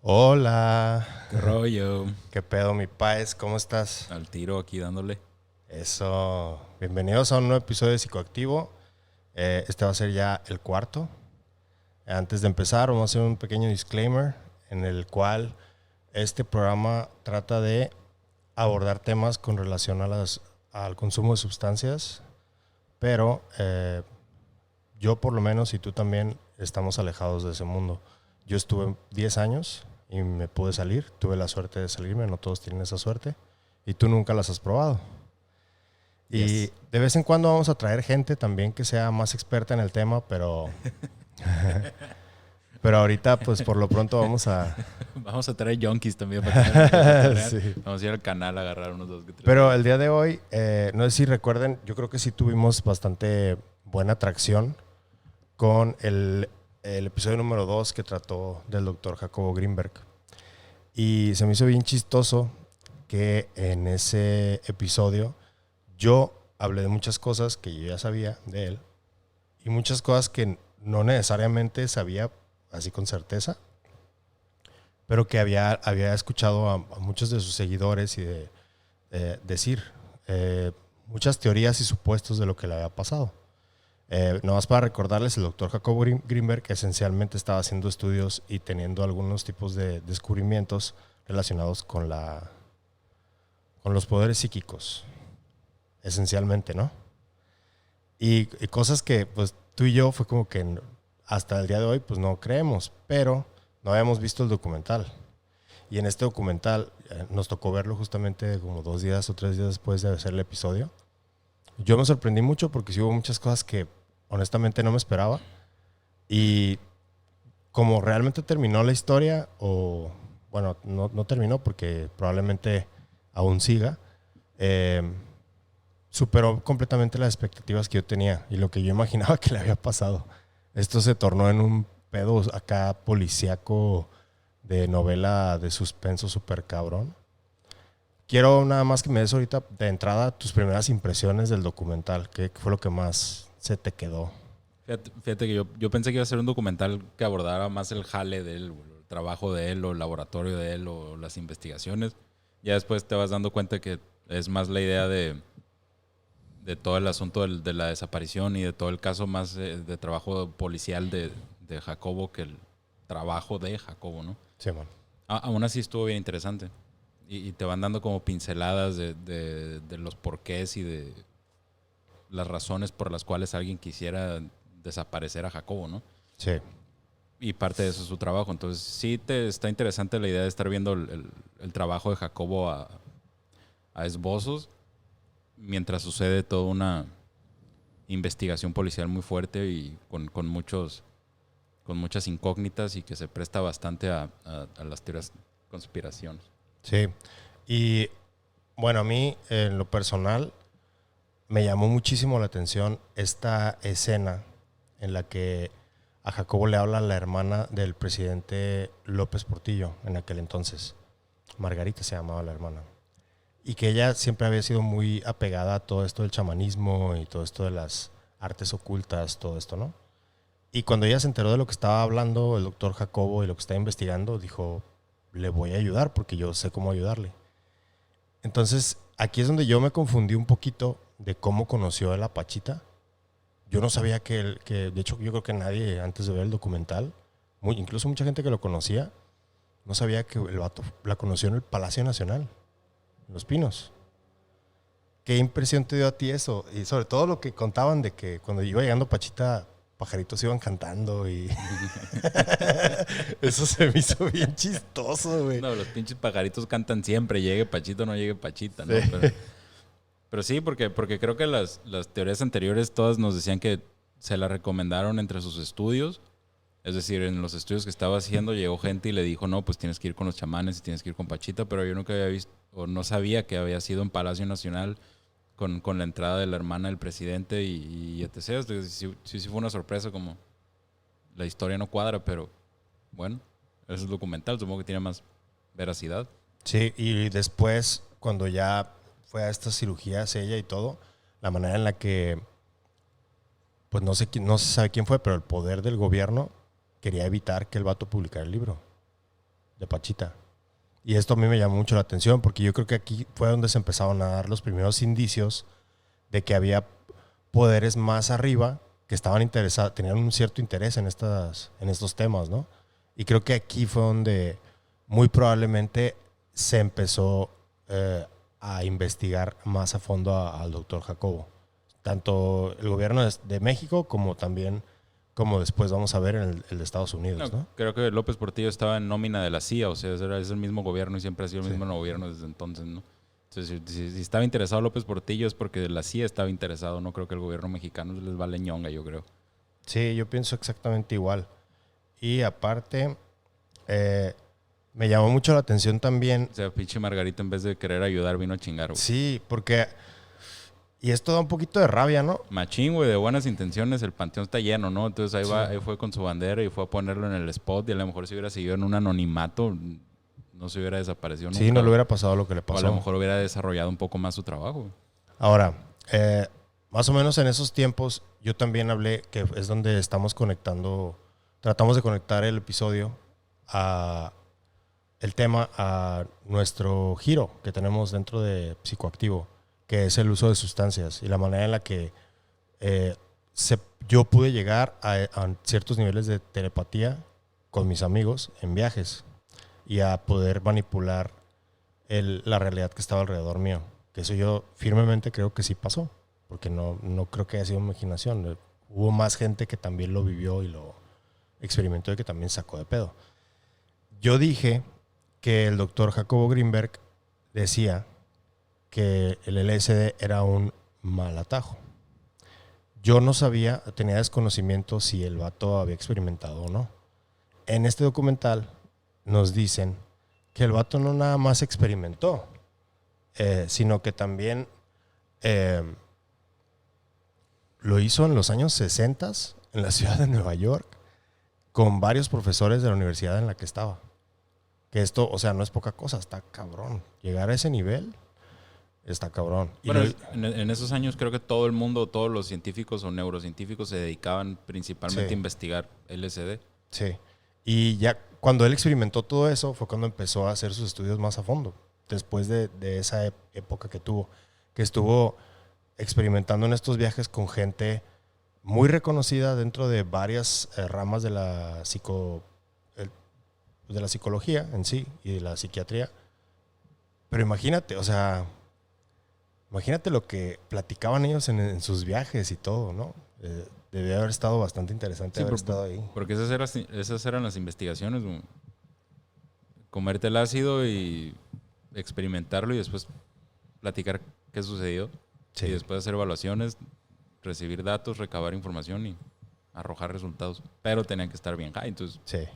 Hola, ¿Qué rollo? ¿qué pedo, mi paes? ¿Cómo estás? Al tiro aquí dándole. Eso, bienvenidos a un nuevo episodio de Psicoactivo. Este va a ser ya el cuarto. Antes de empezar, vamos a hacer un pequeño disclaimer en el cual este programa trata de abordar temas con relación al consumo de sustancias, pero yo por lo menos y tú también estamos alejados de ese mundo. Yo estuve 10 años y me pude salir, tuve la suerte de salirme, no todos tienen esa suerte, y tú nunca las has probado. Y Yes. de vez en cuando vamos a traer gente también que sea más experta en el tema, pero ahorita pues por lo pronto vamos a... Vamos a traer junkies también para que nos cotorrear. Sí. Vamos a ir al canal a agarrar unos dos que tres Pero el videos. día de hoy, no sé si recuerden, yo creo que sí tuvimos bastante buena atracción con el episodio número 2 que trató del doctor Jacobo Greenberg. Y se me hizo bien chistoso que en ese episodio yo hablé de muchas cosas que yo ya sabía de él y muchas cosas que no necesariamente sabía así con certeza, pero que había escuchado a muchos de sus seguidores y decir muchas teorías y supuestos de lo que le había pasado. Nomás para recordarles, el doctor Jacobo Greenberg esencialmente estaba haciendo estudios y teniendo algunos tipos de descubrimientos relacionados con los poderes psíquicos, esencialmente, ¿no? Y cosas que pues tú y yo fue como que hasta el día de hoy pues no creemos, pero no habíamos visto el documental. Y en este documental nos tocó verlo justamente como 2 días o 3 días después de hacer el episodio. Yo me sorprendí mucho porque sí hubo muchas cosas que honestamente no me esperaba. Y como realmente terminó la historia, o bueno, no terminó porque probablemente aún siga, eh, superó completamente las expectativas que yo tenía y lo que yo imaginaba que le había pasado. Esto se tornó en un pedo acá policíaco de novela de suspenso súper cabrón. Quiero nada más que me des ahorita de entrada tus primeras impresiones del documental. ¿Qué fue lo que más se te quedó? Fíjate que yo pensé que iba a ser un documental que abordara más el jale de él, o el trabajo de él, o el laboratorio de él, o las investigaciones. Ya después te vas dando cuenta que es más la idea de todo el asunto de la desaparición y de todo el caso más de trabajo policial de Jacobo que el trabajo de Jacobo, ¿no? Sí, man. Aún así estuvo bien interesante. Y te van dando como pinceladas de los porqués y de las razones por las cuales alguien quisiera desaparecer a Jacobo, ¿no? Sí. Y parte de eso es su trabajo. Entonces sí te está interesante la idea de estar viendo el trabajo de Jacobo a esbozos mientras sucede toda una investigación policial muy fuerte y con muchas incógnitas y que se presta bastante a las teorías conspiraciones. Sí. Y bueno, a mí en lo personal me llamó muchísimo la atención esta escena en la que a Jacobo le habla la hermana del presidente López Portillo en aquel entonces. Margarita se llamaba la hermana. Y que ella siempre había sido muy apegada a todo esto del chamanismo y todo esto de las artes ocultas, todo esto, ¿no? Y cuando ella se enteró de lo que estaba hablando el doctor Jacobo y lo que estaba investigando, dijo, le voy a ayudar porque yo sé cómo ayudarle. Entonces, aquí es donde yo me confundí un poquito de cómo conoció a la Pachita. Yo no sabía de hecho, yo creo que nadie antes de ver el documental, incluso mucha gente que lo conocía, no sabía que el vato la conoció en el Palacio Nacional, en Los Pinos. ¿Qué impresión te dio a ti eso? Y sobre todo lo que contaban de que cuando iba llegando Pachita, pajaritos iban cantando y eso se me hizo bien chistoso, güey. No, los pinches pajaritos cantan siempre, llegue Pachito o no llegue Pachita, ¿no? Sí. Pero sí, porque creo que las teorías anteriores todas nos decían que se la recomendaron entre sus estudios. Es decir, en los estudios que estaba haciendo llegó gente y le dijo, no, pues tienes que ir con los chamanes y tienes que ir con Pachita, pero yo nunca había visto o no sabía que había sido en Palacio Nacional con la entrada de la hermana del presidente y etc. Entonces, sí fue una sorpresa, como la historia no cuadra, pero bueno, eso es documental, supongo que tiene más veracidad. Sí, y después, cuando ya fue a estas cirugías ella y todo, la manera en la que, pues no sé no se sabe quién fue, pero el poder del gobierno quería evitar que el vato publicara el libro. de Pachita. Y esto a mí me llamó mucho la atención porque yo creo que aquí fue donde se empezaron a dar los primeros indicios de que había poderes más arriba que estaban interesados, tenían un cierto interés en estos temas, ¿no? Y creo que aquí fue donde muy probablemente se empezó a investigar más a fondo al doctor Jacobo. Tanto el gobierno de México como también, como después vamos a ver, en el de Estados Unidos, ¿no? Creo que López Portillo estaba en nómina de la CIA, o sea, es el mismo gobierno y siempre ha sido el Sí. mismo gobierno desde entonces, ¿no? Entonces, si estaba interesado López Portillo es porque la CIA estaba interesado, no creo que el gobierno mexicano les vale ñonga, yo creo. Sí, yo pienso exactamente igual. Y aparte, me llamó mucho la atención también. O sea, pinche Margarita en vez de querer ayudar vino a chingar, güey. Sí, porque... Y esto da un poquito de rabia, ¿no? Machín, güey, de buenas intenciones, el panteón está lleno, ¿no? Entonces ahí, Sí. ahí fue con su bandera y fue a ponerlo en el spot y a lo mejor si hubiera seguido en un anonimato, no se hubiera desaparecido nunca. Sí, no le hubiera pasado lo que le O pasó. a lo mejor hubiera desarrollado un poco más su trabajo, güey. Ahora, más o menos en esos tiempos, yo también hablé, que es donde estamos conectando, tratamos de conectar el episodio el tema a nuestro giro que tenemos dentro de Psicoactivo, que es el uso de sustancias y la manera en la que yo pude llegar a ciertos niveles de telepatía con mis amigos en viajes y a poder manipular la realidad que estaba alrededor mío. Que eso yo firmemente creo que sí pasó, porque no creo que haya sido imaginación. Hubo más gente que también lo vivió y lo experimentó y que también sacó de pedo. Yo dije que el doctor Jacobo Greenberg decía que el LSD era un mal atajo. Yo no sabía, tenía desconocimiento si el vato había experimentado o no. En este documental nos dicen que el vato no nada más experimentó, sino que también lo hizo en los años 60 en la ciudad de Nueva York con varios profesores de la universidad en la que estaba. Que esto, o sea, no es poca cosa, está cabrón. Llegar a ese nivel está cabrón. Bueno, en esos años creo que todo el mundo, todos los científicos o neurocientíficos se dedicaban principalmente a investigar LSD. Sí. Y ya cuando él experimentó todo eso fue cuando empezó a hacer sus estudios más a fondo. Después de esa época que tuvo, que estuvo experimentando en estos viajes con gente muy reconocida dentro de varias ramas de la psicología en sí y de la psiquiatría. Pero imagínate, o sea, imagínate lo que platicaban ellos en sus viajes y todo, ¿no? Debe haber estado bastante interesante haber estado ahí. Porque esas eran las investigaciones, güey. Comerte el ácido y experimentarlo y después platicar qué sucedió. Sí. Y después hacer evaluaciones, recibir datos, recabar información y arrojar resultados. Pero tenían que estar bien high, entonces Sí.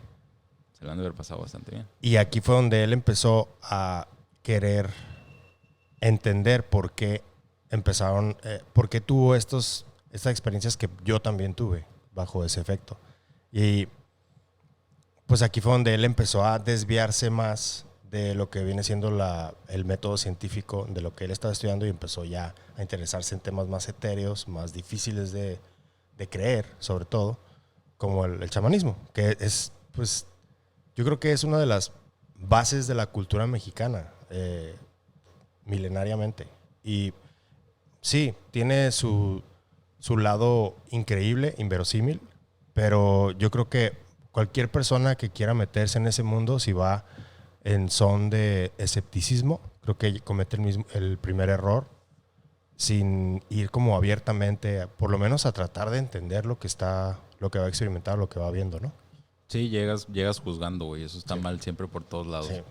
se lo han de haber pasado bastante bien. Y aquí fue donde él empezó a querer entender por qué empezaron, por qué tuvo estas experiencias que yo también tuve bajo ese efecto. Y pues aquí fue donde él empezó a desviarse más de lo que viene siendo el método científico de lo que él estaba estudiando y empezó ya a interesarse en temas más etéreos, más difíciles de creer, sobre todo, como el chamanismo, que es, pues, yo creo que es una de las bases de la cultura mexicana, milenariamente. Y sí, tiene su lado increíble, inverosímil, pero yo creo que cualquier persona que quiera meterse en ese mundo, si va en son de escepticismo, creo que comete el primer error, sin ir como abiertamente, por lo menos a tratar de entender lo que va a experimentar, lo que va viendo, ¿no? Sí, llegas juzgando, güey. Eso está mal siempre por todos lados. Sí.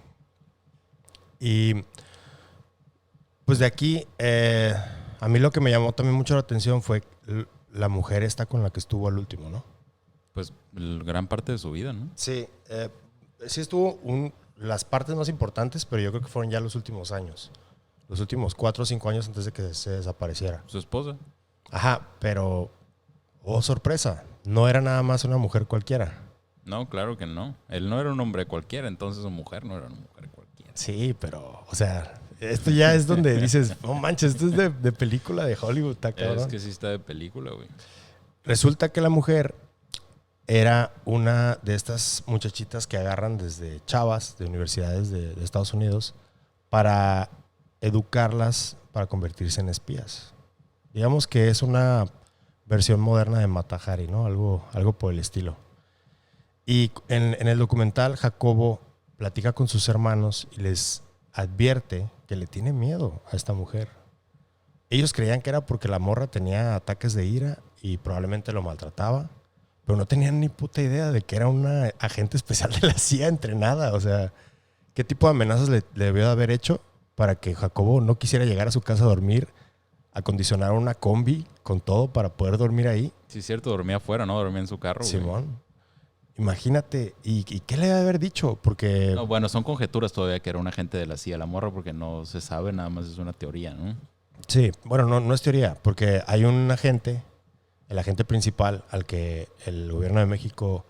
Y pues de aquí, a mí lo que me llamó también mucho la atención fue la mujer esta con la que estuvo al último, ¿no? Pues gran parte de su vida, ¿no? Sí, sí estuvo las partes más importantes, pero yo creo que fueron ya los últimos años. Los últimos 4 o 5 años antes de que se desapareciera. Su esposa. Ajá, pero, oh sorpresa, no era nada más una mujer cualquiera. No, claro que no. Él no era un hombre cualquiera, entonces su mujer no era una mujer cualquiera. Sí, pero, o sea, esto ya es donde dices, no manches, esto es de película de Hollywood, está cabrón. Es que sí está de película, güey. Resulta que la mujer era una de estas muchachitas que agarran desde chavas de universidades de Estados Unidos para educarlas para convertirse en espías. Digamos que es una versión moderna de Mata Hari, ¿no? Algo por el estilo. Y en el documental, Jacobo platica con sus hermanos y les advierte que le tiene miedo a esta mujer. Ellos creían que era porque la morra tenía ataques de ira y probablemente lo maltrataba, pero no tenían ni puta idea de que era una agente especial de la CIA entrenada. O sea, ¿qué tipo de amenazas le debió de haber hecho para que Jacobo no quisiera llegar a su casa a dormir, acondicionar una combi con todo para poder dormir ahí? Sí, es cierto, dormía afuera, ¿no? Dormía en su carro. Simón. Güey. Imagínate, ¿y qué le debe haber dicho? Porque... No, bueno, son conjeturas todavía que era un agente de la CIA, la morra, porque no se sabe, nada más es una teoría, ¿no? Sí, bueno, no es teoría, porque hay un agente, el agente principal al que el gobierno de México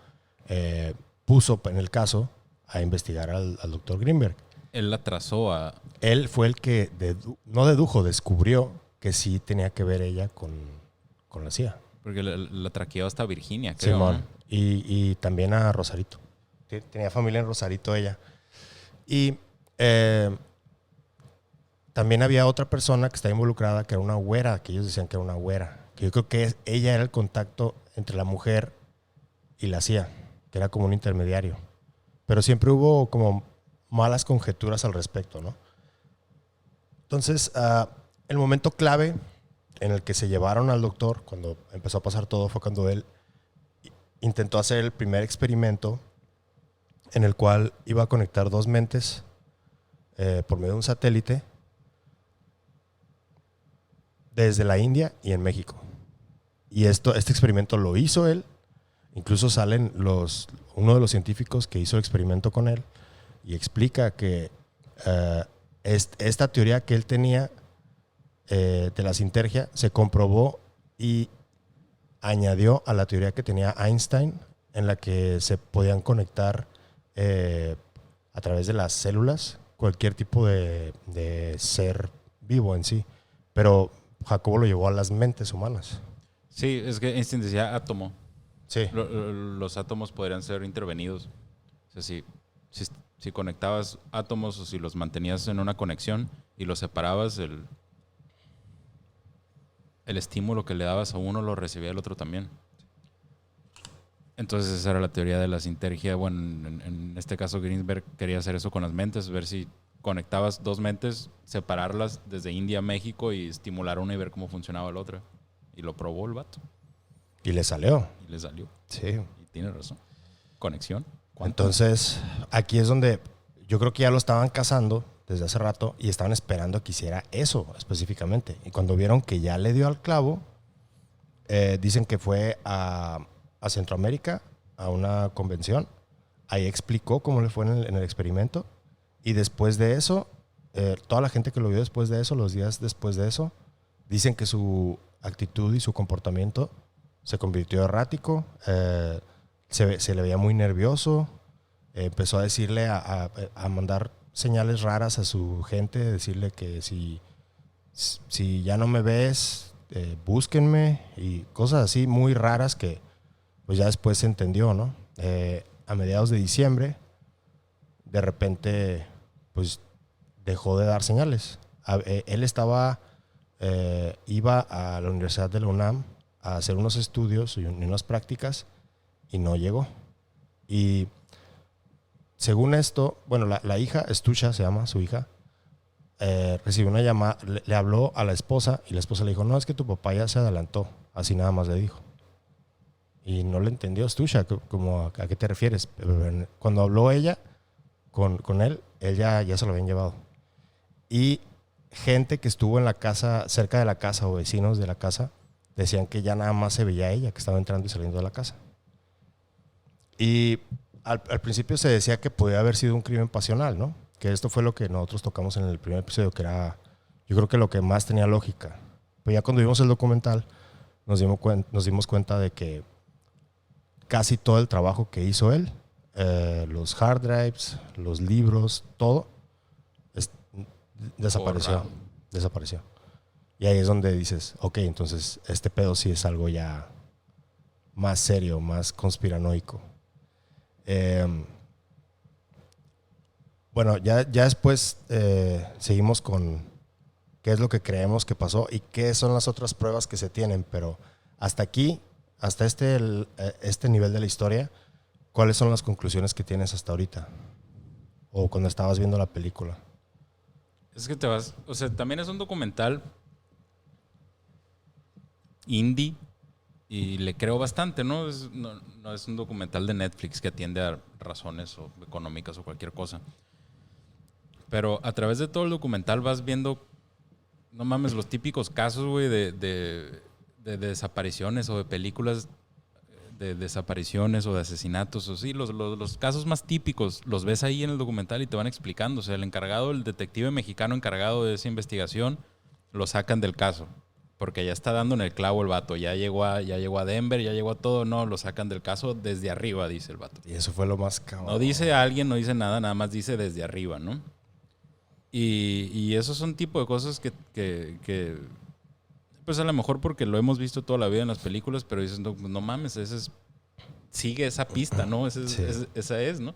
puso en el caso a investigar al doctor Greenberg. Él la trazó a... Él fue el que no dedujo, descubrió que sí tenía que ver ella con la CIA. Porque la traqueó hasta Virginia, creo. Simón. ¿No? Y también a Rosarito. Tenía familia en Rosarito ella. Y también había otra persona que estaba involucrada, que era una güera, que ellos decían que era una güera. Que yo creo que ella era el contacto entre la mujer y la CIA, que era como un intermediario. Pero siempre hubo como malas conjeturas al respecto, ¿no? Entonces, el momento clave en el que se llevaron al doctor, cuando empezó a pasar todo, fue cuando él intentó hacer el primer experimento en el cual iba a conectar dos mentes por medio de un satélite desde la India y en México. Y este experimento lo hizo él. Incluso salen uno de los científicos que hizo el experimento con él y explica que esta teoría que él tenía de la sinergia se comprobó y añadió a la teoría que tenía Einstein, en la que se podían conectar a través de las células cualquier tipo de ser vivo en sí. Pero Jacobo lo llevó a las mentes humanas. Sí, es que Einstein decía átomo. Sí. Los átomos podrían ser intervenidos. O sea, si conectabas átomos o si los mantenías en una conexión y los separabas, el estímulo que le dabas a uno lo recibía el otro también. Entonces esa era la teoría de la sinergia. Bueno, en este caso Greenberg quería hacer eso con las mentes, ver si conectabas dos mentes, separarlas desde India a México y estimular una y ver cómo funcionaba la otra. Y lo probó el vato. Y le salió. Y le salió. Sí. Y tiene razón. Conexión. Entonces, aquí es donde yo creo que ya lo estaban cazando desde hace rato y estaban esperando que hiciera eso específicamente. Y cuando vieron que ya le dio al clavo, dicen que fue a Centroamérica a una convención. Ahí explicó cómo le fue en el experimento. Y después de eso, toda la gente que lo vio después de eso, los días después de eso, dicen que su actitud y su comportamiento se convirtió errático, se le veía muy nervioso, empezó a decirle, a mandar señales raras a su gente, decirle que si ya no me ves, búsquenme, y cosas así muy raras que pues ya después se entendió, ¿no? A mediados de diciembre, de repente, pues dejó de dar señales. Él iba a la Universidad de la UNAM a hacer unos estudios y unas prácticas y no llegó. Y según esto, bueno, la hija, Stusha se llama, su hija, recibió una llamada, le habló a la esposa y la esposa le dijo, no, es que tu papá ya se adelantó, así nada más le dijo. Y no le entendió Stusha, como a qué te refieres. Cuando habló ella con él ya se lo habían llevado. Y gente que estuvo en la casa, cerca de la casa, o vecinos de la casa, decían que ya nada más se veía a ella, que estaba entrando y saliendo de la casa. Y al principio se decía que podía haber sido un crimen pasional, ¿no? Que esto fue lo que nosotros tocamos en el primer episodio, que era, yo creo que lo que más tenía lógica. Pero ya cuando vimos el documental, nos dimos cuenta de que casi todo el trabajo que hizo él, los hard drives, los libros, todo, desapareció. Y ahí es donde dices, ok, entonces este pedo sí es algo ya más serio, más conspiranoico. Bueno, ya después seguimos con qué es lo que creemos que pasó y qué son las otras pruebas que se tienen, pero hasta aquí, hasta este nivel de la historia, ¿cuáles son las conclusiones que tienes hasta ahorita? O cuando estabas viendo la película. Es que te vas... O sea, también es un documental indie y le creo bastante, ¿no? No es un documental de Netflix que atiende a razones o económicas o cualquier cosa. Pero a través de todo el documental vas viendo, no mames, los típicos casos, güey, de desapariciones o de películas de desapariciones o de asesinatos. O sí, los casos más típicos los ves ahí en el documental y te van explicando. O sea, el detective mexicano encargado de esa investigación, lo sacan del caso. Porque ya está dando en el clavo el vato. Ya llegó a Denver, ya llegó a todo. No, lo sacan del caso desde arriba, dice el vato. Y eso fue lo más cabrón. No dice a alguien, no dice nada, nada más dice desde arriba, ¿no? Y esos son tipo de cosas que pues a lo mejor porque lo hemos visto toda la vida en las películas, pero dices, no mames, sigue esa pista, ¿no? Esa es, ¿no?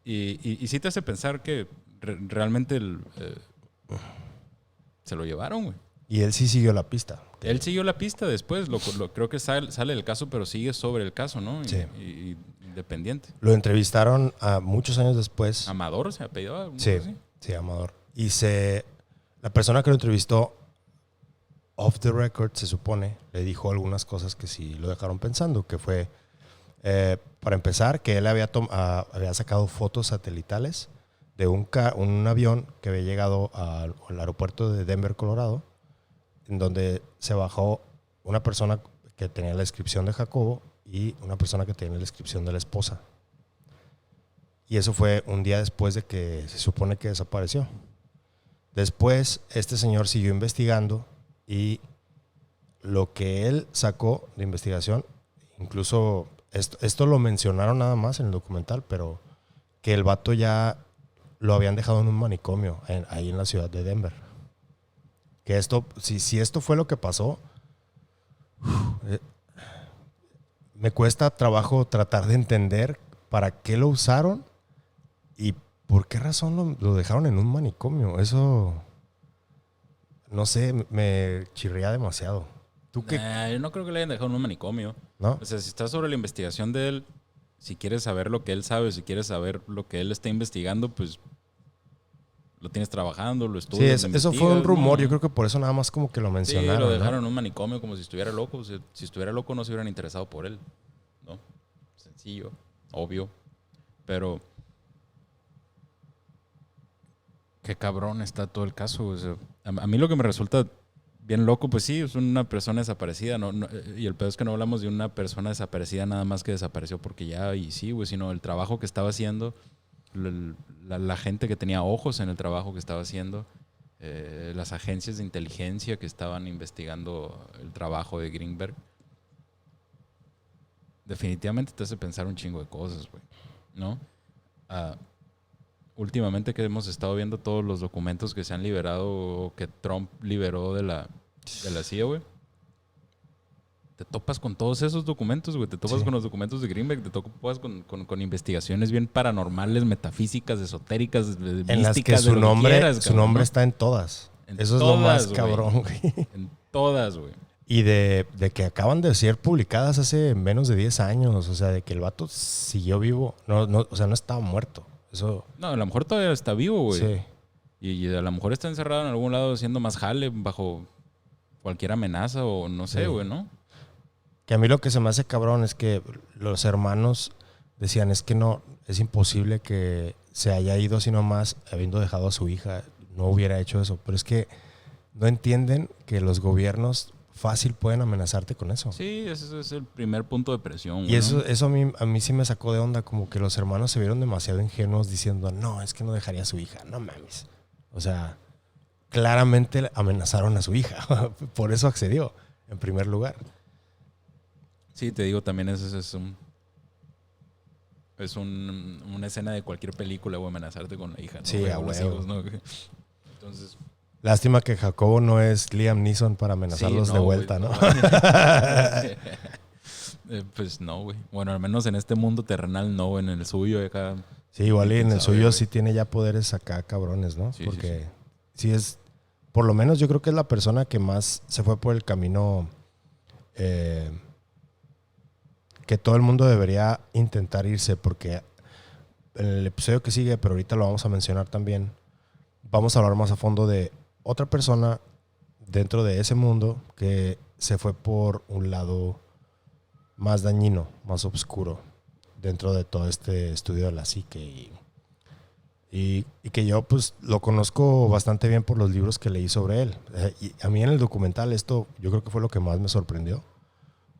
Y sí te hace pensar que realmente se lo llevaron, güey. Y él sí siguió la pista. Él siguió la pista después, creo que sale del caso, pero sigue sobre el caso, ¿no? Sí. Y independiente. Lo entrevistaron a muchos años después. Amador se apellidaba. Sí, Amador. Y la persona que lo entrevistó, off the record, se supone, le dijo algunas cosas que sí lo dejaron pensando, que fue, para empezar, que él había sacado fotos satelitales de un avión que había llegado al aeropuerto de Denver, Colorado, en donde se bajó una persona que tenía la descripción de Jacobo y una persona que tenía la descripción de la esposa. Y eso fue un día después de que se supone que desapareció. Después, este señor siguió investigando y lo que él sacó de investigación, incluso esto lo mencionaron nada más en el documental, pero que el vato ya lo habían dejado en un manicomio ahí en la ciudad de Denver. Que si esto fue lo que pasó, me cuesta trabajo tratar de entender para qué lo usaron y por qué razón lo dejaron en un manicomio. Eso, no sé, me chirría demasiado. ¿Tú qué? Yo no creo que le hayan dejado en un manicomio. ¿No? O sea, si estás sobre la investigación de él, si quieres saber lo que él sabe, si quieres saber lo que él está investigando, pues lo tienes trabajando, lo estudias. Sí, eso fue un rumor. ¿No? Yo creo que por eso nada más como que lo mencionaron. Sí, lo dejaron en un manicomio como si estuviera loco. O sea, si estuviera loco no se hubieran interesado por él, ¿no? Sencillo, obvio. Pero qué cabrón está todo el caso. O sea, a mí lo que me resulta bien loco, pues sí, es una persona desaparecida. Y el peor es que no hablamos de una persona desaparecida nada más que desapareció porque ya, y sí, güey, sino el trabajo que estaba haciendo, la gente que tenía ojos en el trabajo que estaba haciendo, las agencias de inteligencia que estaban investigando el trabajo de Greenberg. Definitivamente te hace pensar un chingo de cosas, güey, ¿no? Últimamente que hemos estado viendo todos los documentos que se han liberado o que Trump liberó de la CIA, güey. Te topas con todos esos documentos, güey. Te topas con los documentos de Greenberg, te topas con investigaciones bien paranormales, metafísicas, esotéricas, místicas, en las que su nombre está en todas. Eso es lo más cabrón, güey. En todas, güey. Y de que acaban de ser publicadas hace menos de 10 años. O sea, de que el vato siguió vivo. O sea, no estaba muerto. Eso... No, a lo mejor todavía está vivo, güey. Sí. Y a lo mejor está encerrado en algún lado haciendo más jale bajo cualquier amenaza o no sé, güey, ¿no? Que a mí lo que se me hace cabrón es que los hermanos decían, es que no, es imposible que se haya ido así nomás habiendo dejado a su hija. No hubiera hecho eso. Pero es que no entienden que los gobiernos fácil pueden amenazarte con eso. Sí, ese es el primer punto de presión. Y eso a mí sí me sacó de onda, como que los hermanos se vieron demasiado ingenuos diciendo, no, es que no dejaría a su hija. No mames. O sea, claramente amenazaron a su hija. Por eso accedió, en primer lugar. Sí, te digo, también es una escena de cualquier película o amenazarte con la hija, ¿no? Sí, a huevo. ¿No? Entonces... Lástima que Jacobo no es Liam Neeson para amenazarlos de vuelta, ¿no? Pues no, güey. Bueno, al menos en este mundo terrenal no, en el suyo acá. Sí, igual y en el suyo güey. sí tiene ya poderes acá cabrones, ¿no? Sí, Porque sí es, por lo menos yo creo que es la persona que más se fue por el camino eh, que todo el mundo debería intentar irse, porque en el episodio que sigue, pero ahorita lo vamos a mencionar también, vamos a hablar más a fondo de otra persona dentro de ese mundo que se fue por un lado más dañino, más oscuro, dentro de todo este estudio de la psique y que yo pues lo conozco bastante bien por los libros que leí sobre él. Y a mí en el documental esto yo creo que fue lo que más me sorprendió,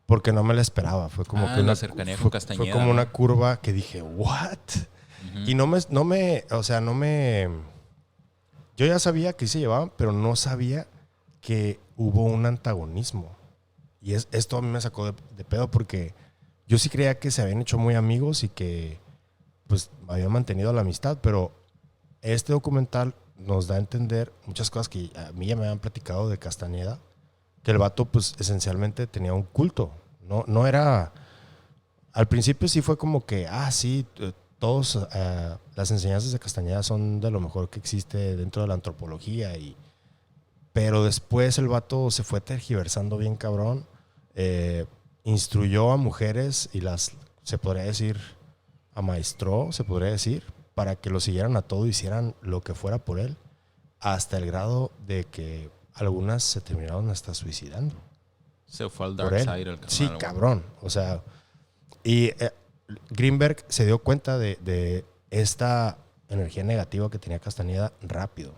porque no me lo esperaba. Fue como que la una, cercanía con Castañeda, fue como ¿no? una curva que dije, ¿what? Y yo ya sabía que se llevaban, pero no sabía que hubo un antagonismo. Y esto a mí me sacó de pedo porque yo sí creía que se habían hecho muy amigos y que pues habían mantenido la amistad, pero este documental nos da a entender muchas cosas que a mí ya me habían platicado de Castañeda, que el vato pues esencialmente tenía un culto. No era... Al principio sí fue como que, sí, todos las enseñanzas de Castañeda son de lo mejor que existe dentro de la antropología, pero después el vato se fue tergiversando bien cabrón, instruyó a mujeres y se podría decir, amaestró, se podría decir, para que lo siguieran a todo, hicieran lo que fuera por él, hasta el grado de que algunas se terminaron hasta suicidando. Se fue al Por dark él. side el Sí, carnal, güey. cabrón. O sea, y Greenberg se dio cuenta de esta energía negativa que tenía Castañeda rápido.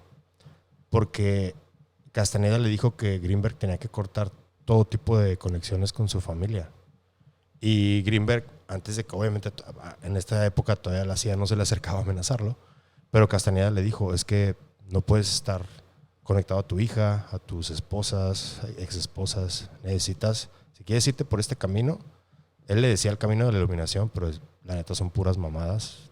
Porque Castañeda le dijo que Greenberg tenía que cortar todo tipo de conexiones con su familia. Y Greenberg, antes de que obviamente en esta época todavía la CIA no se le acercaba a amenazarlo, pero Castañeda le dijo, es que no puedes estar conectado a tu hija, a tus esposas, ex esposas, necesitas, si quieres irte por este camino, él le decía el camino de la iluminación, pero la neta son puras mamadas.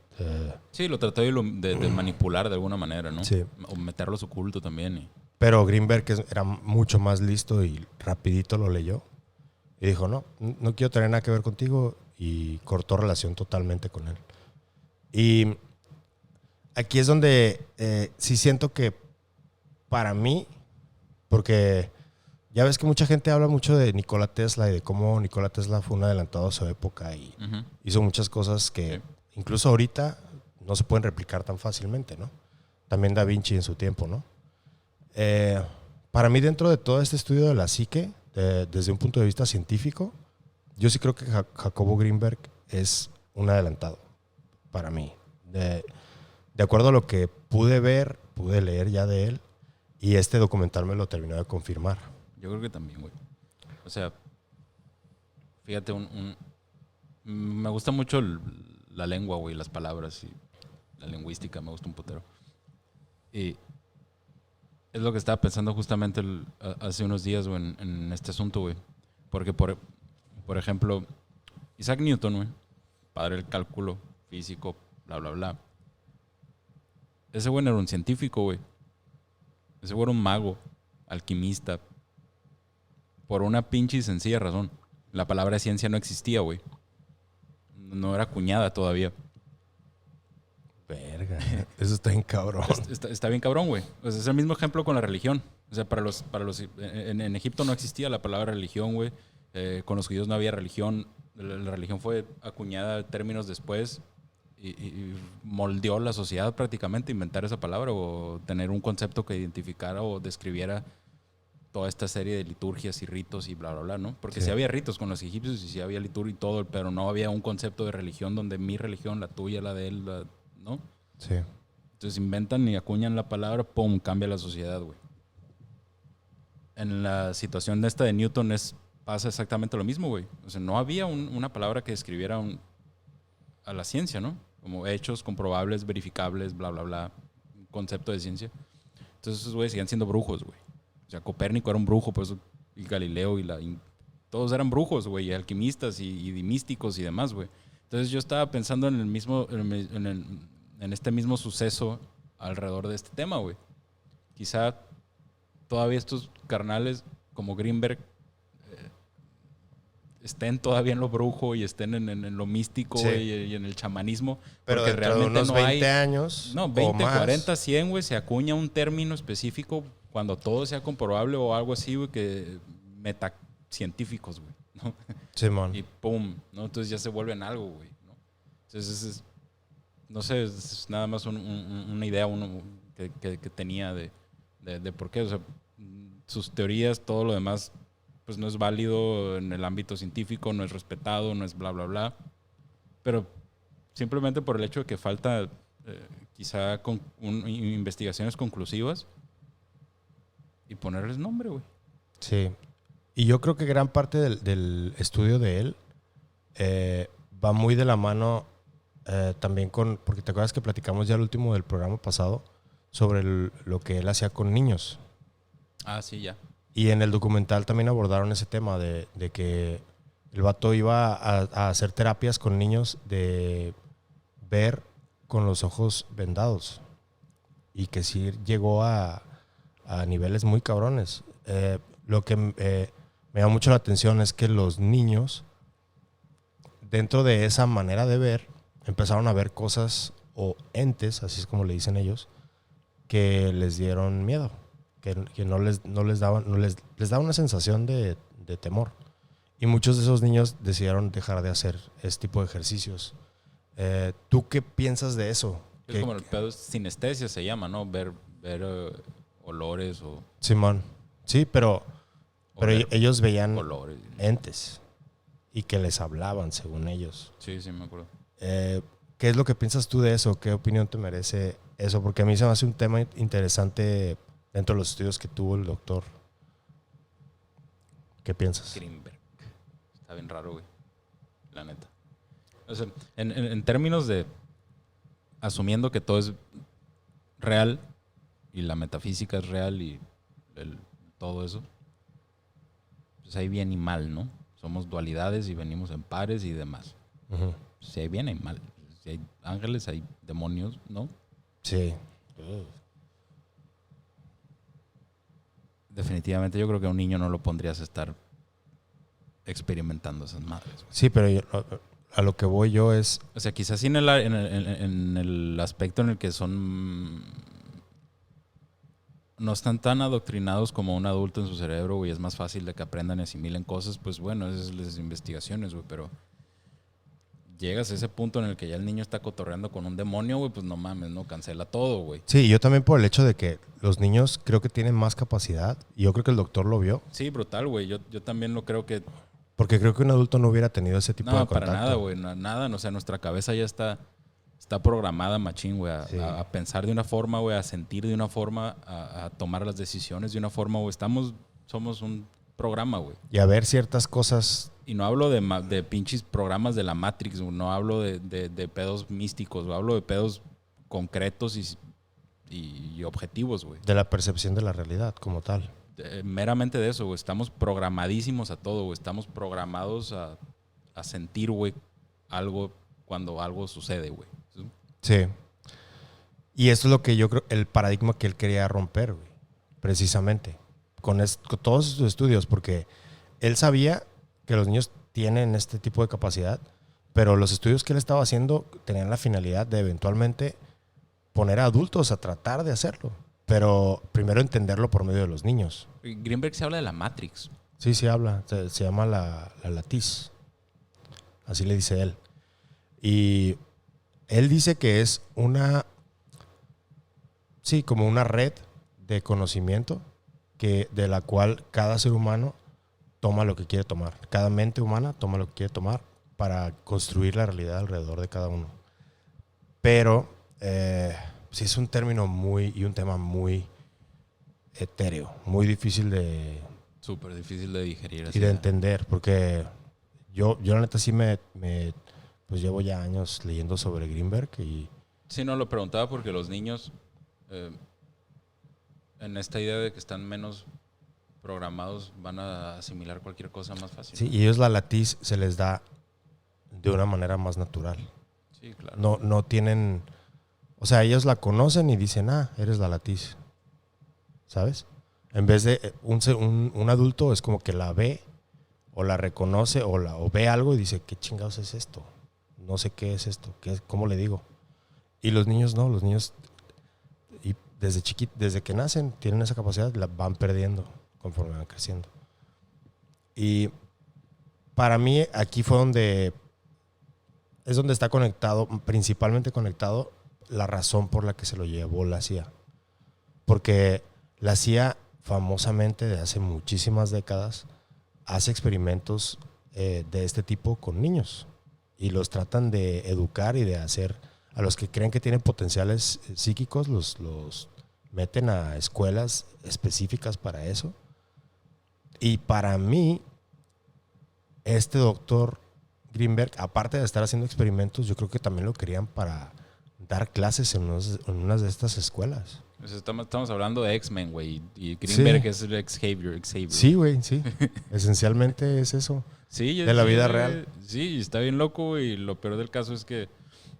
Sí, lo trató de manipular de alguna manera, ¿no? Sí. O meterlo a su culto también. Pero Greenberg era mucho más listo y rapidito lo leyó. Y dijo, no quiero tener nada que ver contigo. Y cortó relación totalmente con él. Y aquí es donde sí siento que para mí, porque ya ves que mucha gente habla mucho de Nikola Tesla y de cómo Nikola Tesla fue un adelantado a su época y hizo muchas cosas que incluso ahorita no se pueden replicar tan fácilmente, ¿no? También Da Vinci en su tiempo, ¿no? Para mí, dentro de todo este estudio de la psique, desde un punto de vista científico, yo sí creo que Jacobo Greenberg es un adelantado para mí. De acuerdo a lo que pude ver, pude leer ya de él, y este documental me lo terminó de confirmar. Yo creo que también, güey. O sea, fíjate, me gusta mucho la lengua, güey, las palabras y la lingüística, me gusta un putero. Y es lo que estaba pensando justamente hace unos días, güey, en este asunto, güey. Porque, por ejemplo, Isaac Newton, güey, padre del cálculo físico, bla, bla, bla. Ese güey no era un científico, güey. Ese güey era un mago, alquimista. Por una pinche y sencilla razón. La palabra ciencia no existía, güey. No era acuñada todavía. Verga, eso está bien cabrón. Está bien cabrón, güey. O sea, es el mismo ejemplo con la religión. O sea, en Egipto no existía la palabra religión, güey. Con los judíos no había religión. La religión fue acuñada términos después y moldeó la sociedad prácticamente, inventar esa palabra o tener un concepto que identificara o describiera toda esta serie de liturgias y ritos y bla, bla, bla, ¿no? Porque sí había ritos con los egipcios y sí había liturgia y todo, pero no había un concepto de religión donde mi religión, la tuya, la de él, ¿no? Sí. Entonces inventan y acuñan la palabra, ¡pum!, cambia la sociedad, güey. En la situación de esta de Newton pasa exactamente lo mismo, güey. O sea, no había una palabra que describiera a la ciencia, ¿no? Como hechos comprobables, verificables, bla, bla, bla, un concepto de ciencia. Entonces esos güeyes seguían siendo brujos, güey. O sea, Copérnico era un brujo, pues, y Galileo todos eran brujos, güey, y alquimistas y místicos y demás, güey. Entonces yo estaba pensando en este mismo suceso alrededor de este tema, güey. Quizá todavía estos carnales como Greenberg estén todavía en lo brujo y estén en lo místico, Sí. y en el chamanismo. Pero porque dentro de realmente unos no 20 hay... años No, o 20, más. 40, 100, güey, se acuña un término específico cuando todo sea comprobable o algo así, güey, que metacientíficos, güey, ¿no? Simón. Y pum, ¿no? Entonces ya se vuelven algo, güey, ¿no? Entonces no sé, es nada más una idea que tenía de por qué. O sea, sus teorías, todo lo demás, pues no es válido en el ámbito científico, no es respetado, no es bla, bla, bla. Pero simplemente por el hecho de que falta quizá investigaciones conclusivas y ponerles nombre, güey. Sí. Y yo creo que gran parte del estudio de él va muy de la mano también con, porque te acuerdas que platicamos ya el último del programa pasado sobre lo que él hacía con niños. Ah, sí, ya. Y en el documental también abordaron ese tema de que el vato iba a hacer terapias con niños de ver con los ojos vendados. Y que sí llegó a niveles muy cabrones. Lo que me llama mucho la atención es que los niños, dentro de esa manera de ver, empezaron a ver cosas o entes, así es como le dicen ellos, que les dieron miedo, que no les daban, les daba una sensación de temor. Y muchos de esos niños decidieron dejar de hacer ese tipo de ejercicios. ¿Tú qué piensas de eso? Es como el pedo sinestesia se llama, ¿no? Ver olores o Simón. Sí, pero ver ellos veían colores. entes y que les hablaban, según ellos. Sí, sí, me acuerdo. ¿Qué es lo que piensas tú de eso? ¿Qué opinión te merece eso? Porque a mí se me hace un tema interesante dentro de los estudios que tuvo el doctor. ¿Qué piensas? Greenberg. Está bien raro, güey. La neta. O sea, en términos de asumiendo que todo es real y la metafísica es real y todo eso, pues hay bien y mal, ¿no? Somos dualidades y venimos en pares y demás. Uh-huh. Si hay bien, hay mal. Si hay ángeles, hay demonios, ¿no? Sí. Definitivamente yo creo que a un niño no lo pondrías a estar experimentando esas madres, güey. Sí, pero a lo que voy yo es... O sea, quizás sí en el aspecto en el que no están tan adoctrinados como un adulto en su cerebro, güey, es más fácil de que aprendan y asimilen cosas, pues bueno, esas son las investigaciones, güey, pero llegas a ese punto en el que ya el niño está cotorreando con un demonio, güey, pues no mames, no, cancela todo, güey. Sí, yo también por el hecho de que los niños creo que tienen más capacidad, y yo creo que el doctor lo vio, Sí, brutal, güey, yo también lo creo que... porque creo que un adulto no hubiera tenido ese tipo de No, contacto. para nada, güey, nada, o sea, nuestra cabeza ya está programada, machín, güey, Sí. a pensar de una forma, güey, a sentir de una forma, a tomar las decisiones de una forma, güey. Somos un programa, güey. Y a ver ciertas cosas. Y no hablo de pinches programas de la Matrix, güey. No hablo de pedos místicos, güey. Hablo de pedos concretos y objetivos, güey. De la percepción de la realidad como tal. Meramente de eso, güey. Estamos programadísimos a todo, güey. Estamos programados a sentir, güey, algo cuando algo sucede, güey. Sí. Y esto es lo que yo creo, el paradigma que él quería romper, güey. Precisamente. Con todos sus estudios, porque él sabía que los niños tienen este tipo de capacidad, pero los estudios que él estaba haciendo tenían la finalidad de eventualmente poner a adultos a tratar de hacerlo. Pero primero entenderlo por medio de los niños. Greenberg se habla de la Matrix. Sí, se habla. Se llama la latiz. Así le dice él. Y él dice que es como una red de conocimiento de la cual cada ser humano toma lo que quiere tomar. Cada mente humana toma lo que quiere tomar para construir la realidad alrededor de cada uno. Pero sí es un término y un tema muy etéreo, muy difícil de... Súper difícil de digerir. Y de entender, porque yo la neta sí pues llevo ya años leyendo sobre Greenberg y... Sí, no, lo preguntaba porque los niños, en esta idea de que están menos programados, van a asimilar cualquier cosa más fácil. Sí, y ellos la latiz se les da de una manera más natural. Sí, claro. No tienen... O sea, ellos la conocen y dicen, eres la latiz. ¿Sabes? En vez de un adulto es como que la ve o la reconoce o ve algo y dice, ¿qué chingados es esto? No sé qué es esto, ¿cómo le digo? Y los niños no, los niños y desde que nacen tienen esa capacidad, la van perdiendo conforme van creciendo. Y para mí aquí fue es donde está conectado, principalmente conectado, la razón por la que se lo llevó la CIA. Porque la CIA, famosamente, de hace muchísimas décadas, hace experimentos de este tipo con niños. Y los tratan de educar y de hacer, a los que creen que tienen potenciales psíquicos, los meten a escuelas específicas para eso. Y para mí, este doctor Greenberg, aparte de estar haciendo experimentos, yo creo que también lo querían para dar clases en unas de estas escuelas. Pues estamos hablando de X-Men, güey. Y Greenberg Sí. es el Xavier. Sí, güey, sí. Esencialmente es eso. Sí, de la vida real. Sí, está bien loco, güey. Y lo peor del caso es que,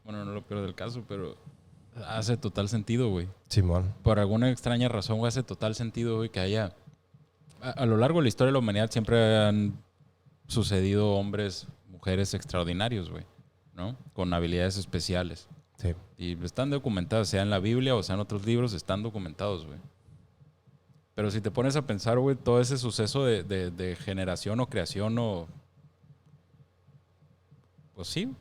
bueno, no lo peor del caso, pero hace total sentido, güey. Simón. Por alguna extraña razón, güey, hace total sentido, güey, que haya... A lo largo de la historia de la humanidad siempre han sucedido hombres, mujeres extraordinarios, güey, ¿no? Con habilidades especiales. Sí. Y están documentados, sea en la Biblia o sea en otros libros, están documentados, güey. Pero si te pones a pensar, güey, todo ese suceso de generación o creación o... Pues sí,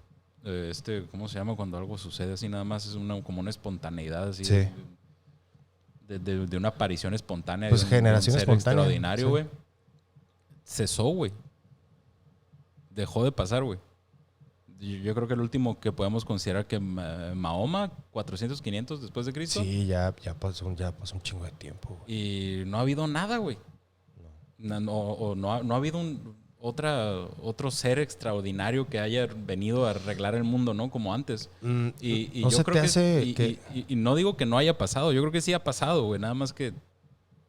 ¿cómo se llama cuando algo sucede así? Nada más es como una espontaneidad así. Sí. De una aparición espontánea. Pues generación de un ser espontánea. extraordinario, Sí. güey. Cesó, güey. Dejó de pasar, güey. Yo creo que el último que podemos considerar que Mahoma, 400, 500 después de Cristo. Sí, ya pasó un chingo de tiempo, güey. Y no ha habido nada, güey. No ha habido otro ser extraordinario que haya venido a arreglar el mundo, ¿no? Como antes. Y no yo se creo te que, hace y no digo que no haya pasado. Yo creo que sí ha pasado, güey. Nada más que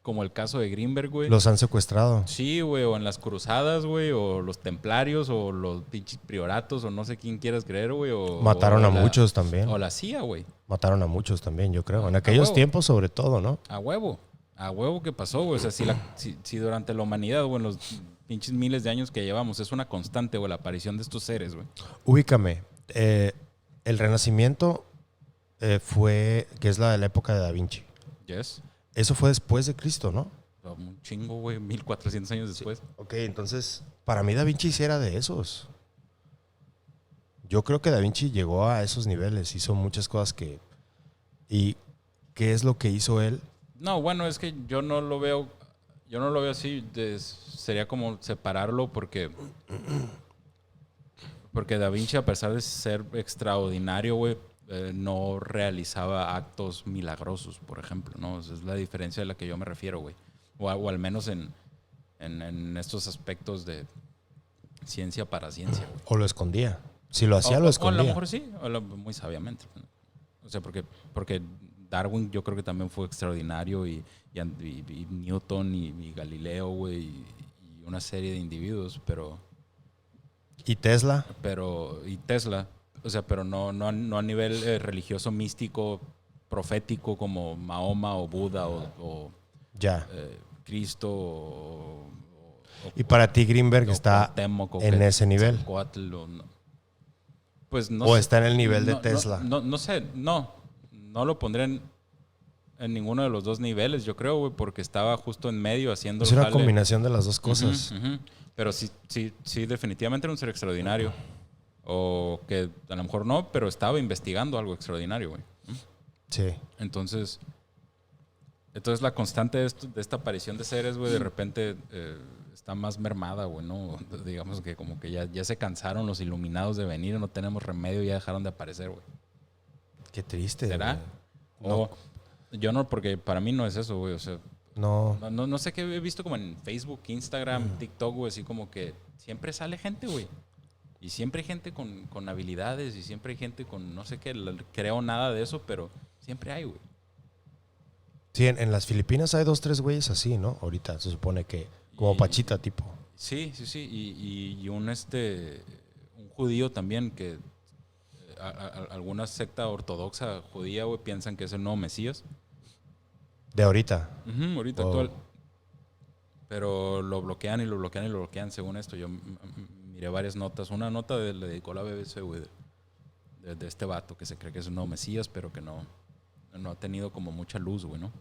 como el caso de Greenberg, güey. Los han secuestrado. Sí, güey, o en las cruzadas, güey, o los templarios, o los pinches prioratos, o no sé quién quieras creer, güey. Mataron a muchos también. O la CIA, güey. Mataron a muchos también, yo creo. En aquellos tiempos, sobre todo, ¿no? A huevo que pasó, güey. O sea, si durante la humanidad, güey, en los pinches miles de años que llevamos, es una constante, güey, la aparición de estos seres, güey. Ubícame. El Renacimiento fue, que es la de la época de Da Vinci. Yes. Eso fue después de Cristo, ¿no? Un chingo, güey, 1400 años después. Sí. Ok, entonces, para mí Da Vinci sí era de esos. Yo creo que Da Vinci llegó a esos niveles, hizo muchas cosas que... ¿Y qué es lo que hizo él? No, bueno, es que yo no lo veo así. Sería como separarlo porque Da Vinci, a pesar de ser extraordinario, güey, no realizaba actos milagrosos, por ejemplo, ¿no? Esa es la diferencia de la que yo me refiero, güey. O al menos en estos aspectos de ciencia para ciencia, güey. O lo escondía. Si lo hacía, lo escondía. O a lo mejor sí, muy sabiamente. O sea, porque Darwin yo creo que también fue extraordinario y Newton y Galileo, güey, y una serie de individuos, pero... ¿Y Tesla? Y Tesla, o sea, pero no a nivel religioso, místico, profético como Mahoma o Buda o Cristo y para ti Greenberg está en ese nivel. Pues no o sé, está en el nivel de Tesla. No sé, no lo pondré en ninguno de los dos niveles, yo creo, güey, porque estaba justo en medio haciendo... Es una combinación de las dos cosas. Pero sí, definitivamente era un ser extraordinario. O que a lo mejor no, pero estaba investigando algo extraordinario, güey. Sí. Entonces la constante de esta aparición de seres, güey, de repente está más mermada, güey, ¿no? Digamos que como que ya se cansaron los iluminados de venir, no tenemos remedio, ya dejaron de aparecer, güey. Qué triste. ¿Será? No. Yo no, porque para mí no es eso, güey, o sea... No sé qué he visto como en Facebook, Instagram, TikTok, güey, así como que siempre sale gente, güey. Y siempre hay gente con habilidades y siempre hay gente con no sé qué, creo nada de eso, pero siempre hay, güey. Sí, en las Filipinas hay 2, 3 güeyes así, ¿no? Ahorita se supone que como Pachita tipo. Sí. Y un judío también que alguna secta ortodoxa judía, güey, piensan que es el nuevo Mesías. De ahorita. Ahorita actual. Pero lo bloquean y lo bloquean y lo bloquean, según esto. Yo miré varias notas. Una nota le dedicó la BBC, güey, de este vato que se cree que es un nuevo Mesías, pero que no ha tenido como mucha luz, güey, ¿no?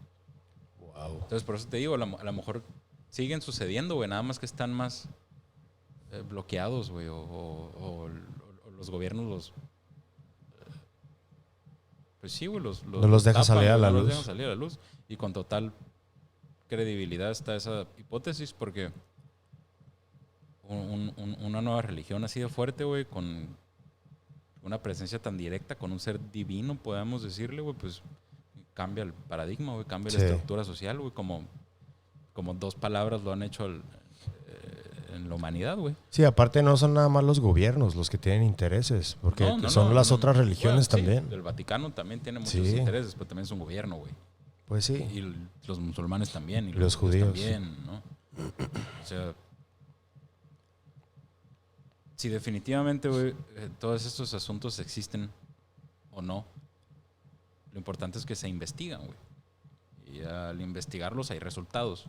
Wow. Entonces, por eso te digo, a lo mejor siguen sucediendo, güey, nada más que están más bloqueados, güey, o los gobiernos los... Pues sí, güey, No los deja tapan, salir a güey, la no luz. los dejan salir a la luz. Y con total credibilidad está esa hipótesis, porque una nueva religión así de fuerte, güey, con una presencia tan directa, con un ser divino, podemos decirle, güey, pues cambia el paradigma, güey, cambia la estructura social, güey, como 2 palabras lo han hecho en la humanidad, güey. Sí, aparte no son nada más los gobiernos los que tienen intereses, porque son las otras religiones también. Sí, el Vaticano también tiene muchos intereses, pero también es un gobierno, güey. Pues sí. Y los musulmanes también, y los judíos también, ¿no? O sea, si definitivamente, güey, todos estos asuntos existen o no, lo importante es que se investigan, güey. Y al investigarlos hay resultados.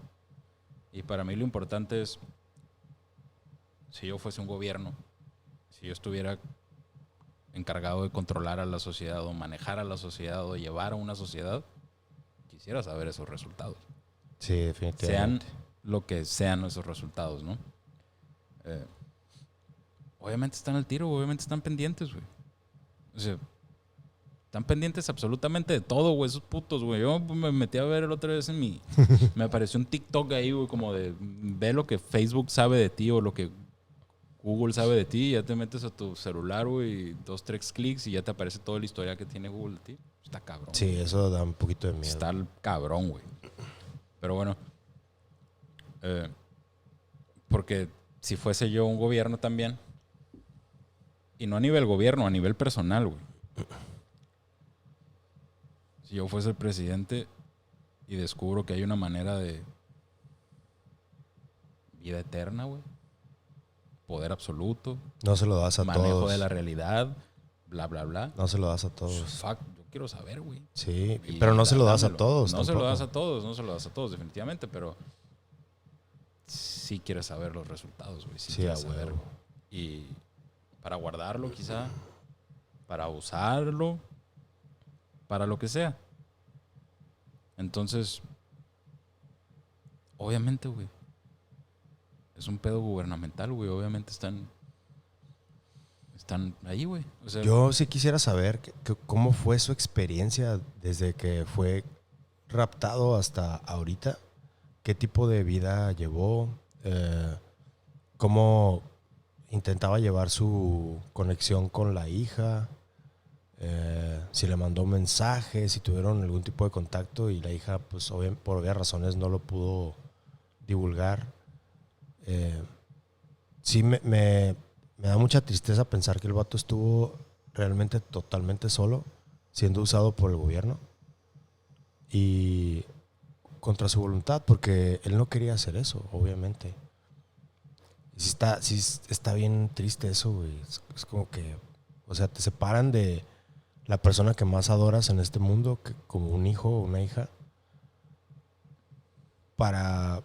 Y para mí lo importante es, si yo fuese un gobierno, si yo estuviera encargado de controlar a la sociedad o manejar a la sociedad o llevar a una sociedad, quisiera saber esos resultados. Sí, definitivamente. Sean lo que sean esos resultados, ¿no? Obviamente están al tiro, obviamente están pendientes, güey. O sea, están pendientes absolutamente de todo, güey, esos putos, güey. Yo me metí a ver el otra vez me apareció un TikTok ahí, güey, como de ve lo que Facebook sabe de ti o lo que Google sabe de ti, y ya te metes a tu celular, güey, 2, 3 clics y ya te aparece todo el historial que tiene Google de ti. Está cabrón. Sí, eso da un poquito de miedo. Está cabrón, güey. Pero bueno, porque si fuese yo un gobierno también, y no a nivel gobierno, a nivel personal, güey. Si yo fuese el presidente y descubro que hay una manera de vida eterna, güey, poder absoluto, no se lo das a todos. manejo de la realidad, bla, bla, bla. No se lo das a todos. Fuck, yo quiero saber, güey. Sí, pero no se lo das a todos. No se lo das a todos, no se lo das a todos, definitivamente, pero sí quieres saber los resultados, güey. Sí quieres saber. Y para guardarlo, quizá, para usarlo, para lo que sea. Entonces, obviamente, güey, es un pedo gubernamental, güey. Obviamente están ahí, güey. O sea, yo sí quisiera saber cómo fue su experiencia desde que fue raptado hasta ahorita. ¿Qué tipo de vida llevó? ¿Cómo intentaba llevar su conexión con la hija? Si le mandó mensajes, si tuvieron algún tipo de contacto, y la hija, pues por obvias razones, no lo pudo divulgar. Sí me da mucha tristeza pensar que el vato estuvo realmente totalmente solo, siendo usado por el gobierno y contra su voluntad, porque él no quería hacer eso, obviamente. Y sí está bien triste eso, güey. Es como que, o sea, te separan de la persona que más adoras en este mundo, como un hijo o una hija, para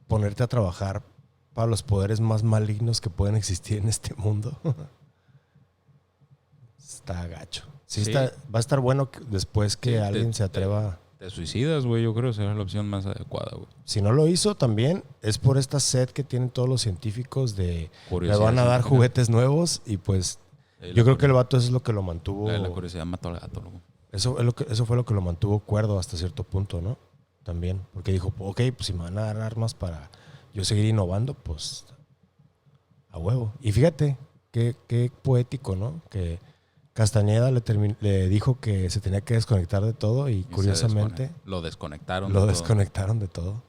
ponerte a trabajar para los poderes más malignos que pueden existir en este mundo. Está gacho. Sí. Va a estar bueno después que alguien se atreva. Te suicidas, güey, yo creo que será la opción más adecuada, güey. Si no lo hizo también, es por esta sed que tienen todos los científicos de me van a dar juguetes nuevos, y pues yo creo que el vato eso es lo que lo mantuvo. La curiosidad mató al gato, loco. Eso fue lo que lo mantuvo cuerdo hasta cierto punto, ¿no? También, porque dijo, ok, pues si me van a dar armas para yo seguir innovando, pues a huevo. Y fíjate, qué poético, ¿no? Que Castañeda le dijo que se tenía que desconectar de todo, y curiosamente lo desconectaron. Desconectaron de todo.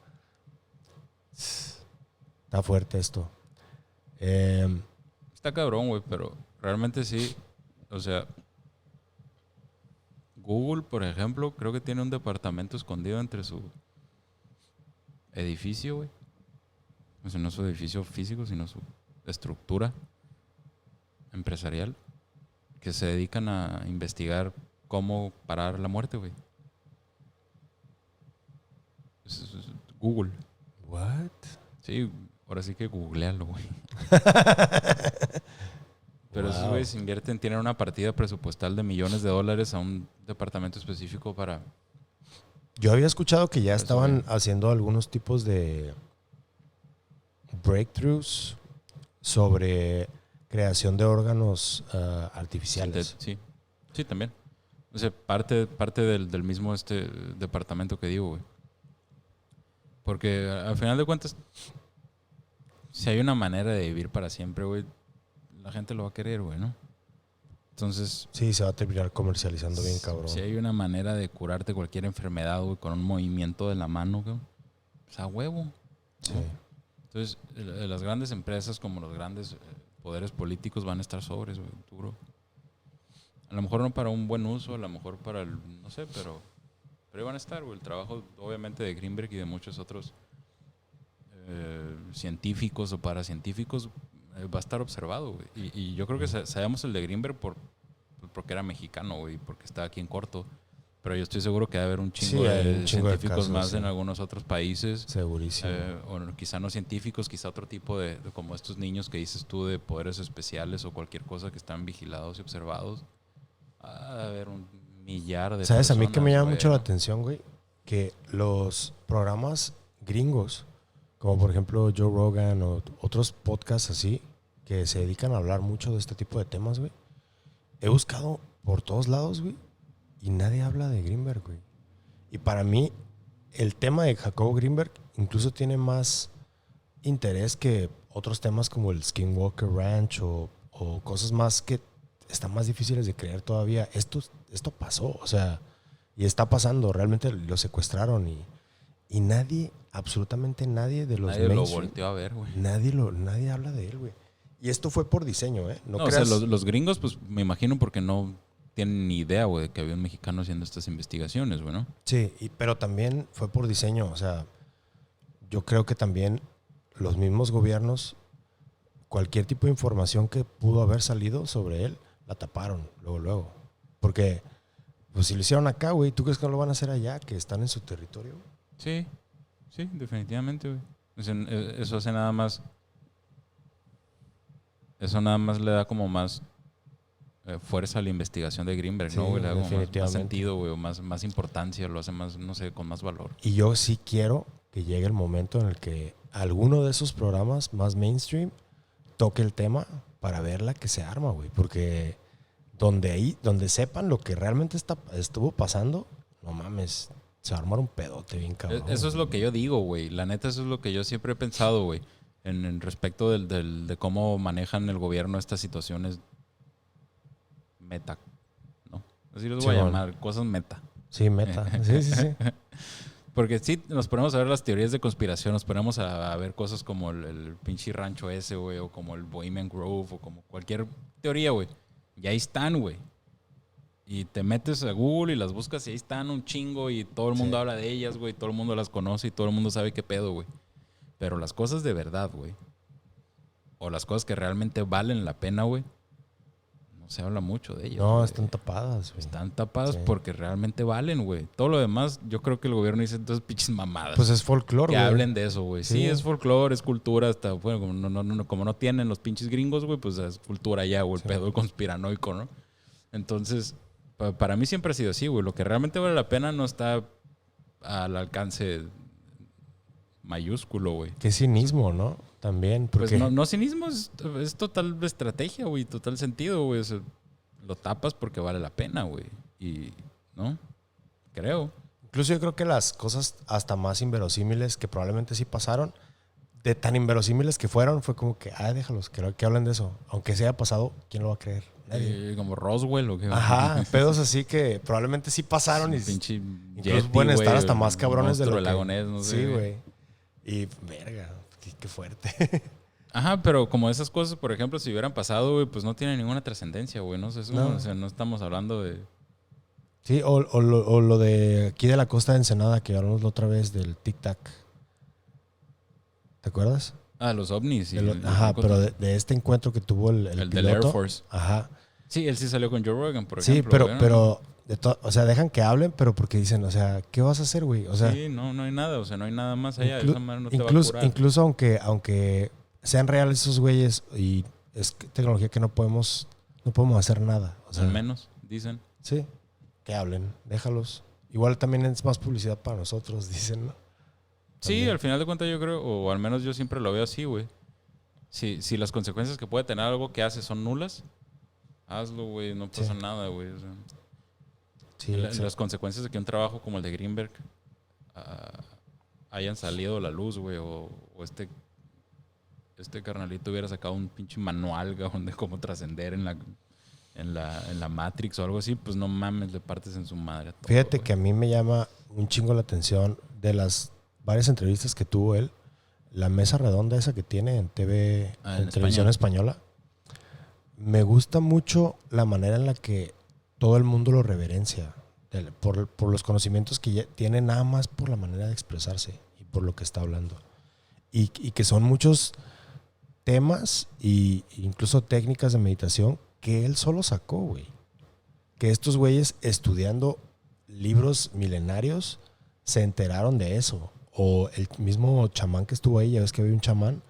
Está fuerte esto. Está cabrón, güey, pero realmente sí. O sea, Google, por ejemplo, creo que tiene un departamento escondido entre su edificio, güey. O sea, no su edificio físico, sino su estructura empresarial, que se dedican a investigar cómo parar la muerte, güey. Es Google. What? Sí, ahora sí que googlealo, güey. Pero esos güeyes invierten, tienen una partida presupuestal de millones de dólares a un departamento específico para... Yo había escuchado que ya Eso, estaban güey. haciendo algunos tipos de breakthroughs sobre creación de órganos artificiales. Sí, sí, también. O sea, parte del mismo departamento que digo, güey. Porque al final de cuentas, si hay una manera de vivir para siempre, güey, la gente lo va a querer, güey, ¿no? Entonces, Sí, se va a terminar comercializando bien, cabrón. si hay una manera de curarte cualquier enfermedad, güey, con un movimiento de la mano, güey, pues a huevo. Sí. ¿No? Entonces, las grandes empresas como los grandes poderes políticos van a estar sobres, güey, duro. A lo mejor no para un buen uso, a lo mejor para el, no sé, pero ahí van a estar, güey. El trabajo, obviamente, de Greenberg y de muchos otros científicos o paracientíficos va a estar observado, güey. Y yo creo que sabemos el de Greenberg porque era mexicano, güey, porque estaba aquí en corto. Pero yo estoy seguro que va a haber un chingo Sí, hay de un chingo de científicos casos, más sí. en algunos otros países. Segurísimo. O quizá no científicos, quizá otro tipo de como estos niños que dices tú de poderes especiales o cualquier cosa que están vigilados y observados. Va a haber un millar de ¿Sabes? A mí que me personas, llama güey, mucho la ¿no? atención, güey, que los programas gringos, como por ejemplo Joe Rogan o otros podcasts así, que se dedican a hablar mucho de este tipo de temas, güey, he buscado por todos lados, güey, y nadie habla de Greenberg, güey. Y para mí, el tema de Jacobo Greenberg incluso tiene más interés que otros temas como el Skinwalker Ranch o cosas más que están más difíciles de creer todavía. Esto pasó, o sea, y está pasando. Realmente lo secuestraron y nadie, absolutamente nadie de los Nadie lo mainstream, volteó a ver, güey. nadie habla de él, güey. Y esto fue por diseño, ¿eh? No No, o sea, creas. los gringos, pues me imagino porque no tienen ni idea, güey, de que había un mexicano haciendo estas investigaciones, güey, ¿no? Sí, pero también fue por diseño. O sea, yo creo que también los mismos gobiernos, cualquier tipo de información que pudo haber salido sobre él, la taparon luego. Porque, pues si lo hicieron acá, güey, ¿tú crees que no lo van a hacer allá, que están en su territorio? Sí, sí, definitivamente, güey. O sea, eso hace nada más. Eso nada más le da como más fuerza a la investigación de Greenberg, Sí, ¿no, güey? Le da como más definitivamente. sentido, güey, o más importancia, lo hace más, no sé, con más valor. Y yo sí quiero que llegue el momento en el que alguno de esos programas más mainstream toque el tema para ver la que se arma, güey. Porque donde sepan lo que realmente estuvo pasando, no mames, se va a armar un pedote bien cabrón. Eso es lo que yo digo, güey. La neta, eso es lo que yo siempre he pensado, güey. En respecto de cómo manejan el gobierno estas situaciones meta, ¿no? Así los voy a Simón. llamar, cosas meta. Sí, meta. Sí. Porque sí, nos ponemos a ver las teorías de conspiración, nos ponemos a ver cosas como el pinche rancho ese, güey, o como el Bohemian Grove, o como cualquier teoría, güey. Y ahí están, güey. Y te metes a Google y las buscas y ahí están un chingo y todo el mundo Sí. habla de ellas, güey. Todo el mundo las conoce y todo el mundo sabe qué pedo, güey. Pero las cosas de verdad, güey. O las cosas que realmente valen la pena, güey. No se habla mucho de ellas. No, güey. están tapadas, güey. Están tapadas Sí. porque realmente valen, güey. Todo lo demás, yo creo que el gobierno dice entonces pinches mamadas. Pues es folclore, que güey. hablen de eso, güey. Sí. Sí. Es folclore, es cultura, hasta, bueno, como no tienen los pinches gringos, güey, pues es cultura ya, güey, el Sí. pedo conspiranoico, ¿no? Entonces, para mí siempre ha sido así, güey. Lo que realmente vale la pena no está al alcance mayúsculo, güey. Qué cinismo, ¿no? También, Pues porque no cinismo, es total estrategia, güey, total sentido, güey. O sea, lo tapas porque vale la pena, güey. Y, ¿no? Creo. incluso yo creo que las cosas hasta más inverosímiles que probablemente sí pasaron, de tan inverosímiles que fueron, fue como que, déjalos, que hablen de eso. Aunque se haya pasado, ¿quién lo va a creer? Nadie. Como Roswell o qué. Ajá, pedos así que probablemente sí pasaron y Pinche incluso Yeti, pueden estar güey, hasta más cabrones de lo monstruo del que... lago Ness, no sé. Sí, güey. Y verga, qué fuerte. Ajá, pero como esas cosas, por ejemplo, si hubieran pasado, güey, pues no tiene ninguna trascendencia, güey. No sé, No. O sea, no estamos hablando de... Sí, o lo de aquí de la costa de Ensenada que hablamos la otra vez del Tic Tac. ¿Te acuerdas? los ovnis. Y Ajá, pero de este encuentro que tuvo el del Air piloto. Force. Ajá. Sí, él sí salió con Joe Rogan, por Sí, ejemplo. güey, ¿no? pero o sea, dejan que hablen, pero porque dicen, o sea, ¿qué vas a hacer, güey? O sea, sí, no hay nada, o sea, no hay nada más allá. Esa madre no te va a curar. Incluso aunque sean reales esos güeyes y es tecnología que no podemos hacer nada. O sea, Al menos, dicen. Sí, que hablen, déjalos. Igual también es más publicidad para nosotros, dicen, ¿no? Sí, También. al final de cuentas yo creo, o al menos yo siempre lo veo así, güey. Si las consecuencias que puede tener algo que haces son nulas, hazlo, güey, no pasa nada, güey. O sea, Sí, las consecuencias de que un trabajo como el de Greenberg hayan salido a la luz, güey, o este carnalito hubiera sacado un pinche manual, cabrón, de cómo trascender en la Matrix o algo así, pues no mames, le partes en su madre a todo. Fíjate güey. que a mí me llama un chingo la atención de las varias entrevistas que tuvo él, la mesa redonda esa que tiene en TV, en televisión española. Me gusta mucho la manera en la que todo el mundo lo reverencia por los conocimientos que tiene, nada más por la manera de expresarse y por lo que está hablando. Y que son muchos temas e incluso técnicas de meditación que él solo sacó, güey. Que estos güeyes estudiando libros milenarios se enteraron de eso. O el mismo chamán que estuvo ahí, ya ves que había un chamán,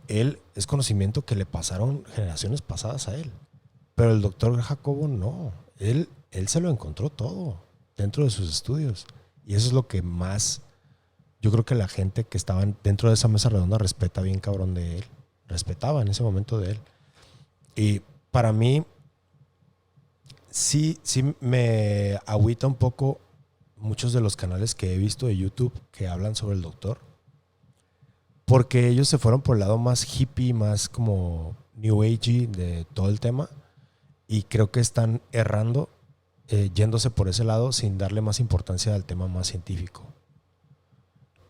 él es conocimiento que le pasaron generaciones pasadas a él. Pero el doctor Jacobo no. Él se lo encontró todo dentro de sus estudios. Y eso es lo que más, yo creo que la gente que estaba dentro de esa mesa redonda respeta bien cabrón de él. Respetaba en ese momento de él. Y para mí, sí me agüita un poco muchos de los canales que he visto de YouTube que hablan sobre el doctor. Porque ellos se fueron por el lado más hippie, más como new agey de todo el tema. Y creo que están errando, yéndose por ese lado sin darle más importancia al tema más científico.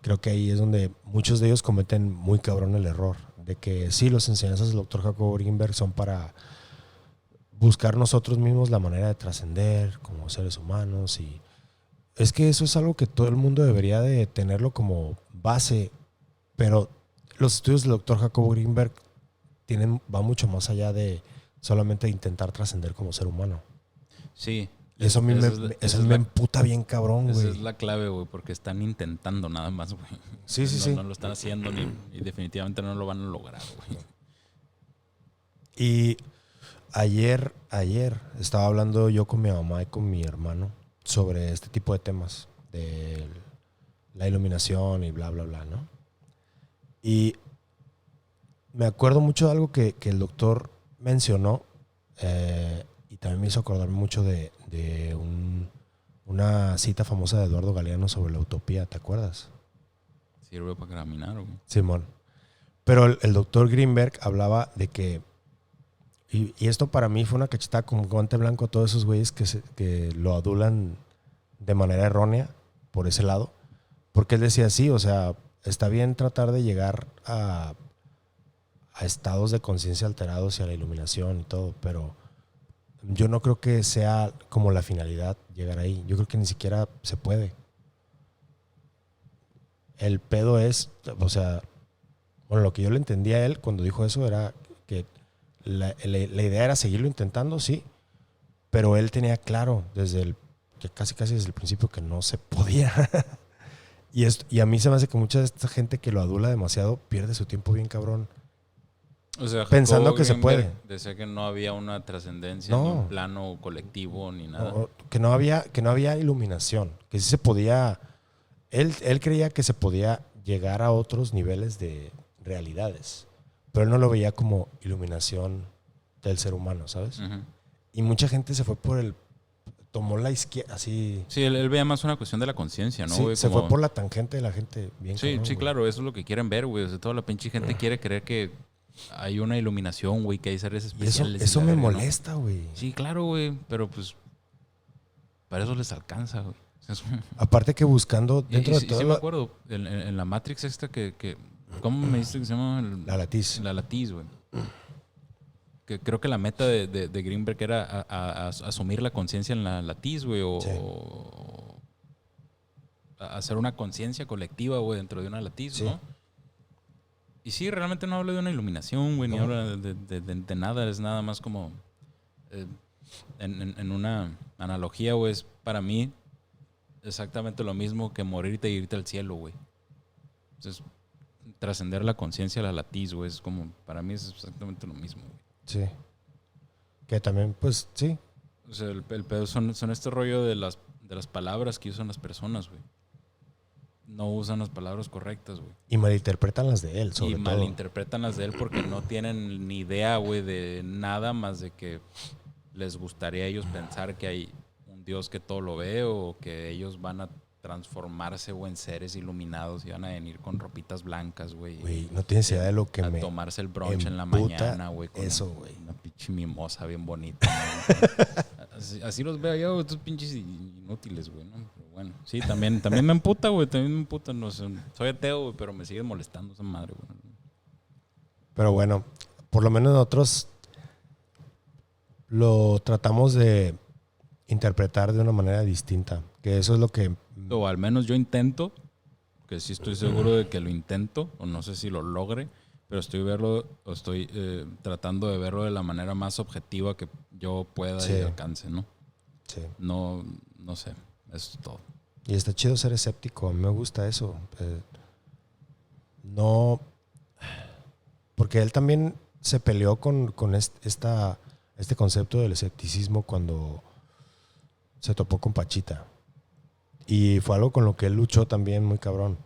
Creo que ahí es donde muchos de ellos cometen muy cabrón el error. De que sí, las enseñanzas del Dr. Jacobo Greenberg son para buscar nosotros mismos la manera de trascender como seres humanos. Y es que eso es algo que todo el mundo debería de tenerlo como base. Pero los estudios del Dr. Jacobo Greenberg va mucho más allá de solamente intentar trascender como ser humano. Sí. Eso a mí me emputa bien cabrón, güey. Esa es la clave, güey, porque están intentando nada más, güey. Sí, sí. No lo están haciendo y definitivamente no lo van a lograr, güey. Y ayer estaba hablando yo con mi mamá y con mi hermano sobre este tipo de temas, de la iluminación y bla, bla, bla, ¿no? Y me acuerdo mucho de algo que el doctor mencionó, y también me hizo acordar mucho de una cita famosa de Eduardo Galeano sobre la utopía, ¿te acuerdas? Sirve para caminar, güey. Simón. Pero el doctor Greenberg hablaba de que, y esto para mí fue una cachetada como guante blanco a todos esos güeyes que lo adulan de manera errónea por ese lado, porque él decía sí, o sea, está bien tratar de llegar a estados de conciencia alterados y a la iluminación y todo, pero yo no creo que sea como la finalidad llegar ahí. Yo creo que ni siquiera se puede. El pedo es, o sea, bueno, lo que yo le entendía a él cuando dijo eso era que la idea era seguirlo intentando, sí, pero él tenía claro que casi desde el principio que no se podía. Y a mí se me hace que mucha de esta gente que lo adula demasiado pierde su tiempo bien cabrón. O sea, pensando Jacobo que se puede. Decía que no había una trascendencia, ni un plano colectivo, ni nada. No, que no había iluminación, que sí se podía. Él creía que se podía llegar a otros niveles de realidades, pero él no lo veía como iluminación del ser humano, ¿sabes? Uh-huh. Y mucha gente se fue tomó la izquierda, así. Sí, él veía más una cuestión de la conciencia, ¿no? Sí, güey? se fue por la tangente de la gente bien Sí, cabrón, sí, güey. claro, eso es lo que quieren ver, güey. O sea, toda la pinche gente quiere creer que hay una iluminación, güey, que hay seres especiales. Y eso me verga, molesta, güey. ¿no? Sí, claro, güey, pero pues para eso les alcanza, güey. Aparte que buscando dentro de todo. Sí me acuerdo, en la Matrix esta que ¿cómo me dijiste que se llama? La latiz. La latiz, güey. Que creo que la meta de Greenberg era asumir la conciencia en la latiz, güey, Sí. o hacer una conciencia colectiva, güey, dentro de una latiz, Sí. ¿no? Y sí, realmente no habla de una iluminación, güey, ni habla de nada, es nada más como en una analogía, güey, es para mí exactamente lo mismo que morirte e irte al cielo, güey. Entonces, trascender la conciencia a la latiz, güey, es como, para mí es exactamente lo mismo, güey. Sí. Que también, pues, sí. O sea, el pedo son este rollo de las palabras que usan las personas, güey. No usan las palabras correctas, güey. Y malinterpretan las de él, sobre Y todo. malinterpretan las de él porque no tienen ni idea, güey, de nada más de que les gustaría a ellos pensar que hay un Dios que todo lo ve o que ellos van a transformarse, güey, en seres iluminados y van a venir con ropitas blancas, güey. Güey, no tienes idea de lo que a me tomarse el brunch en la emputa mañana, güey. eso, güey. Una pinche mimosa bien bonita, ¿no? Así los veo yo, güey, estos pinches inútiles, güey, ¿no? Pero bueno, sí, también me emputa, güey, también me emputa. No sé, soy ateo, güey, pero me sigue molestando esa madre, güey. Pero bueno, por lo menos nosotros lo tratamos de interpretar de una manera distinta. Que eso es lo que... O al menos yo intento, que sí estoy seguro de que lo intento, o no sé si lo logre, pero estoy tratando de verlo de la manera más objetiva que yo pueda Sí. y alcance, ¿no? Sí. No sé, eso es todo. Y está chido ser escéptico. A mí me gusta eso. No... Porque él también se peleó con este concepto del escepticismo cuando se topó con Pachita. Y fue algo con lo que él luchó también muy cabrón.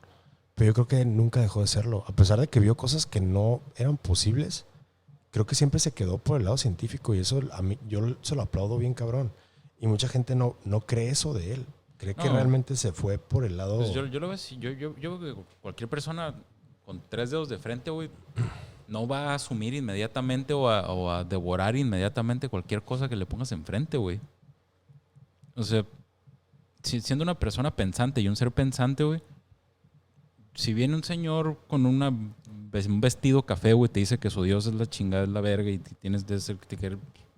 Pero yo creo que nunca dejó de serlo. A pesar de que vio cosas que no eran posibles, creo que siempre se quedó por el lado científico. Y eso a mí, yo se lo aplaudo bien cabrón. Y mucha gente no cree eso de él. Cree que realmente se fue por el lado... Pues yo lo veo así. Yo veo que cualquier persona con 3 dedos de frente, güey, no va a asumir inmediatamente o a devorar inmediatamente cualquier cosa que le pongas enfrente, güey. O sea, siendo una persona pensante y un ser pensante, güey, si viene un señor con un vestido café, güey, te dice que su Dios es la chingada, es la verga y tienes de ser,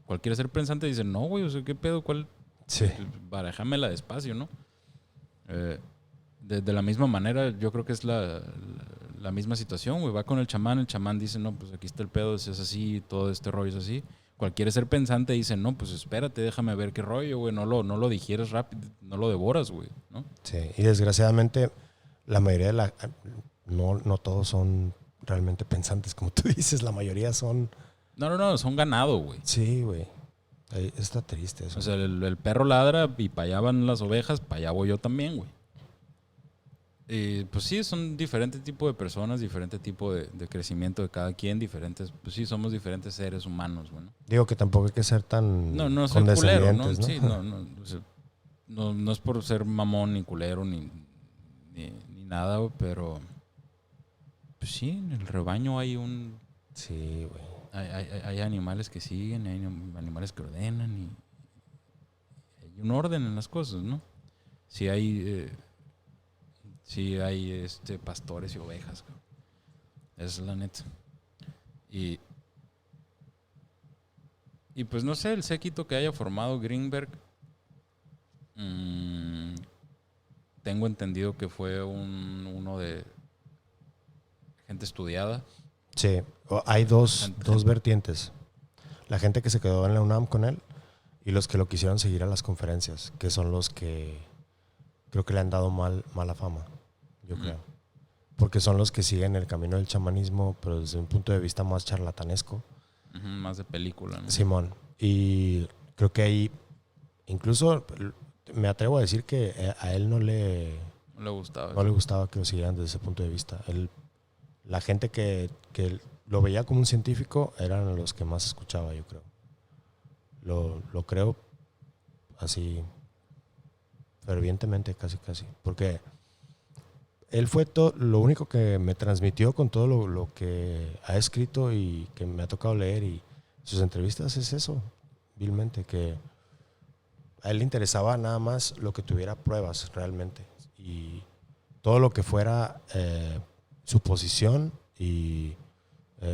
cualquier ser pensante dice, no, güey, o sea, ¿qué pedo? ¿Cuál? Sí. Barájamela despacio, ¿no? De la misma manera, yo creo que es la misma situación, güey. Va con el chamán dice, no, pues aquí está el pedo, es así, todo este rollo es así. Cualquier ser pensante dice, no, pues espérate, déjame ver qué rollo, güey. No lo digieres rápido, no lo devoras, güey, ¿no? Sí, y desgraciadamente la mayoría de no todos son realmente pensantes, como tú dices, la mayoría son... No, son ganado, güey. Sí, güey. Está triste eso. O sea, el perro ladra y para allá van las ovejas, para allá voy yo también, güey. Y pues sí, son diferentes tipos de personas, diferente tipo de crecimiento de cada quien, diferentes, pues sí, somos diferentes seres humanos, güey, ¿no? Digo que tampoco hay que ser tan No ser culero, ¿no? ¿no? Sí, o sea, no es por ser mamón ni culero ni nada, güey, pero pues sí, en el rebaño hay Sí, güey. hay animales que siguen, hay animales que ordenan y hay un orden en las cosas, ¿no? Sí hay pastores y ovejas, güey. Esa es la neta. Y pues no sé, el séquito que haya formado Greenberg, tengo entendido que fue uno de gente estudiada. Sí, hay dos vertientes. La gente que se quedó en la UNAM con él y los que lo quisieron seguir a las conferencias, que son los que creo que le han dado mala fama, yo creo. Porque son los que siguen el camino del chamanismo, pero desde un punto de vista más charlatanesco. Más de película, ¿no? Simón. Y creo que ahí, incluso me atrevo a decir que a él no le gustaba que lo siguieran desde ese punto de vista. La gente que lo veía como un científico eran los que más escuchaba, yo creo. Lo creo así fervientemente, casi. Porque él fue lo único que me transmitió con todo lo que ha escrito y que me ha tocado leer y sus entrevistas es eso, vilmente, que a él le interesaba nada más lo que tuviera pruebas realmente y todo lo que fuera suposición y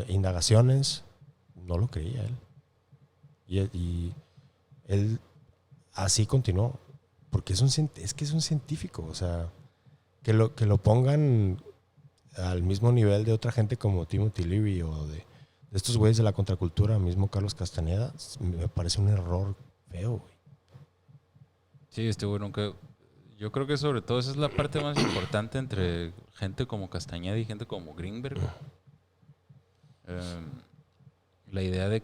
indagaciones, no lo creía él. Y él así continuó, porque es que es un científico, o sea, que lo pongan al mismo nivel de otra gente como Timothy Leary o de estos güeyes de la contracultura, mismo Carlos Castaneda, me parece un error feo, güey. Sí, güey nunca... Yo creo que sobre todo esa es la parte más importante entre gente como Castañeda y gente como Greenberg. La idea de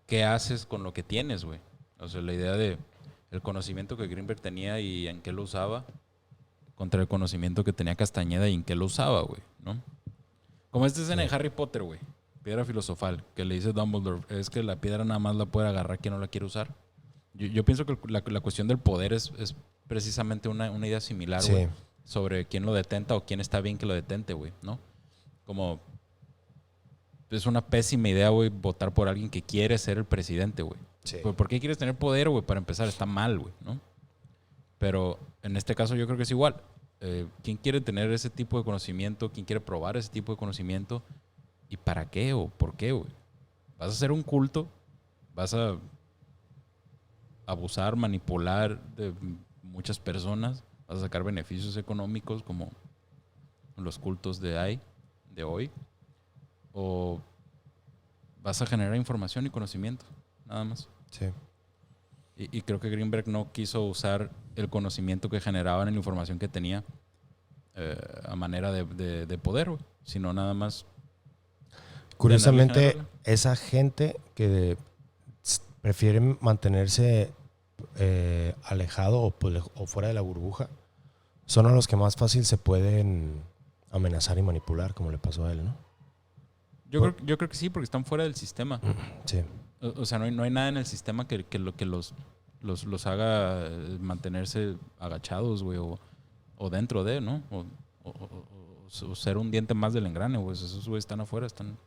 qué haces con lo que tienes, güey. O sea, la idea de el conocimiento que Greenberg tenía y en qué lo usaba contra el conocimiento que tenía Castañeda y en qué lo usaba, güey, ¿no? Como esta escena de Harry Potter, güey. Piedra filosofal, que le dice Dumbledore, es que la piedra nada más la puede agarrar quien no la quiere usar. Yo pienso que la cuestión del poder es precisamente una idea similar, güey. Sí. Sobre quién lo detenta o quién está bien que lo detente, güey, ¿no? Como es una pésima idea, güey, votar por alguien que quiere ser el presidente, güey. Sí. ¿Por qué quieres tener poder, güey? Para empezar, está mal, güey, ¿no? Pero en este caso yo creo que es igual. ¿Quién quiere tener ese tipo de conocimiento? ¿Quién quiere probar ese tipo de conocimiento? ¿Y para qué o por qué, güey? ¿Vas a hacer un culto? ¿Vas a abusar, manipular de muchas personas? ¿Vas a sacar beneficios económicos como los cultos de hoy? ¿O vas a generar información y conocimiento? Nada más. Sí. Y creo que Greenberg no quiso usar el conocimiento que generaba en la información que tenía a manera de poder, güey, sino nada más. Curiosamente, esa gente que prefiere mantenerse alejado o fuera de la burbuja son a los que más fácil se pueden amenazar y manipular, como le pasó a él, ¿no? Yo creo que sí, porque están fuera del sistema. Sí. O sea, no hay nada en el sistema que los haga mantenerse agachados, güey, o dentro de, ¿no? O ser un diente más del engrane, güey. Esos güeyes están afuera, están...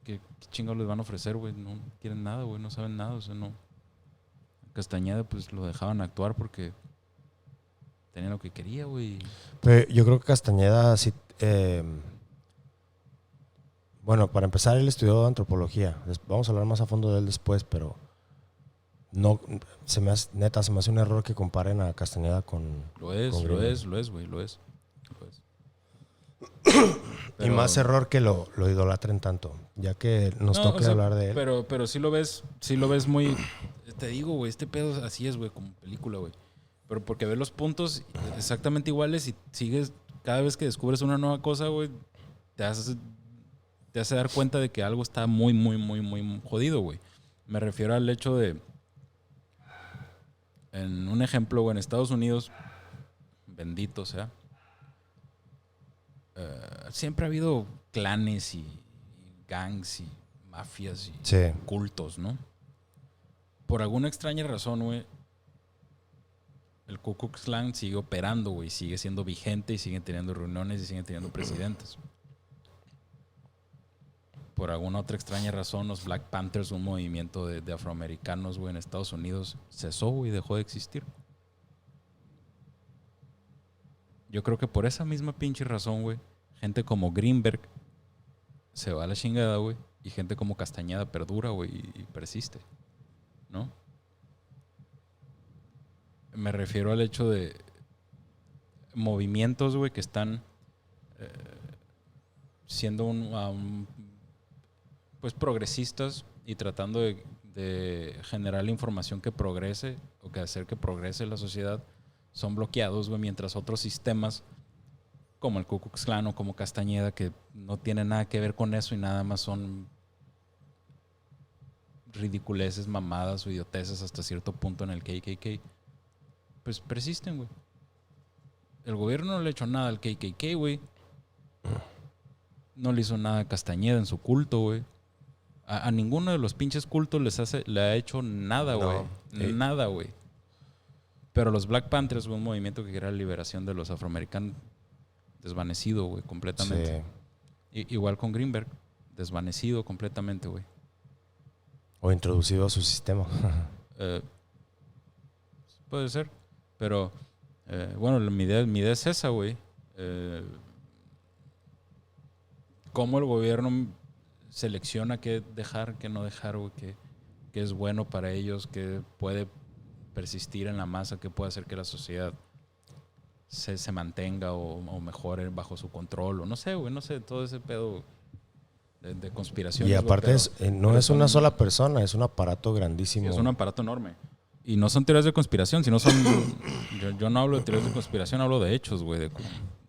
¿Qué chingados les van a ofrecer, güey? No quieren nada, güey, no saben nada, o sea, no... Castañeda, pues, lo dejaban actuar porque tenía lo que quería, güey. Pero yo creo que Castañeda sí... bueno, para empezar, él estudió antropología. Vamos a hablar más a fondo de él después, pero... No, se me hace un error que comparen a Castañeda con... Lo es, güey, lo es. Pero, y más error que lo idolatren tanto, ya que nos toque hablar de él. Pero sí lo ves muy... Te digo, güey, este pedo así es, güey, como película, güey. Pero porque ves los puntos exactamente iguales y sigues... Cada vez que descubres una nueva cosa, güey, te hace dar cuenta de que algo está muy, muy, muy, muy jodido, güey. Me refiero al hecho de... En un ejemplo, güey, en Estados Unidos, bendito sea, siempre ha habido clanes y gangs y mafias y cultos, ¿no? Por alguna extraña razón, güey, el Ku Klux Klan sigue operando, güey, sigue siendo vigente y siguen teniendo reuniones y siguen teniendo presidentes. Por alguna otra extraña razón, los Black Panthers, un movimiento de afroamericanos, güey, en Estados Unidos, cesó, güey, dejó de existir. Yo creo que por esa misma pinche razón, güey, gente como Greenberg se va a la chingada, güey, y gente como Castañeda perdura, güey, y persiste, ¿no? Me refiero al hecho de movimientos, güey, que están siendo pues progresistas y tratando de generar la información que progrese o que hacer que progrese la sociedad, son bloqueados, güey, mientras otros sistemas como el Ku Klux Klan o como Castañeda, que no tienen nada que ver con eso y nada más son ridiculeces, mamadas o idioteces hasta cierto punto en el KKK, pues persisten, güey. El gobierno no le ha hecho nada al KKK, güey. No le hizo nada a Castañeda en su culto, güey. A ninguno de los pinches cultos le ha hecho nada, güey. No, nada, güey. Pero los Black Panthers fue un movimiento que quería la liberación de los afroamericanos, desvanecido, güey, completamente. Sí. Igual con Greenberg, desvanecido completamente, güey. O introducido a su sistema. Puede ser. Pero, bueno, mi idea es esa, güey. Cómo el gobierno selecciona qué dejar, qué no dejar, güey, qué es bueno para ellos, qué puede persistir en la masa, qué puede hacer que la sociedad se mantenga o mejore bajo su control, o no sé, güey, no sé, todo ese pedo de conspiración. Y aparte no es una sola persona, es un aparato grandísimo. Sí, es un aparato enorme. Y no son teorías de conspiración, sino son... yo no hablo de teorías de conspiración, hablo de hechos, güey.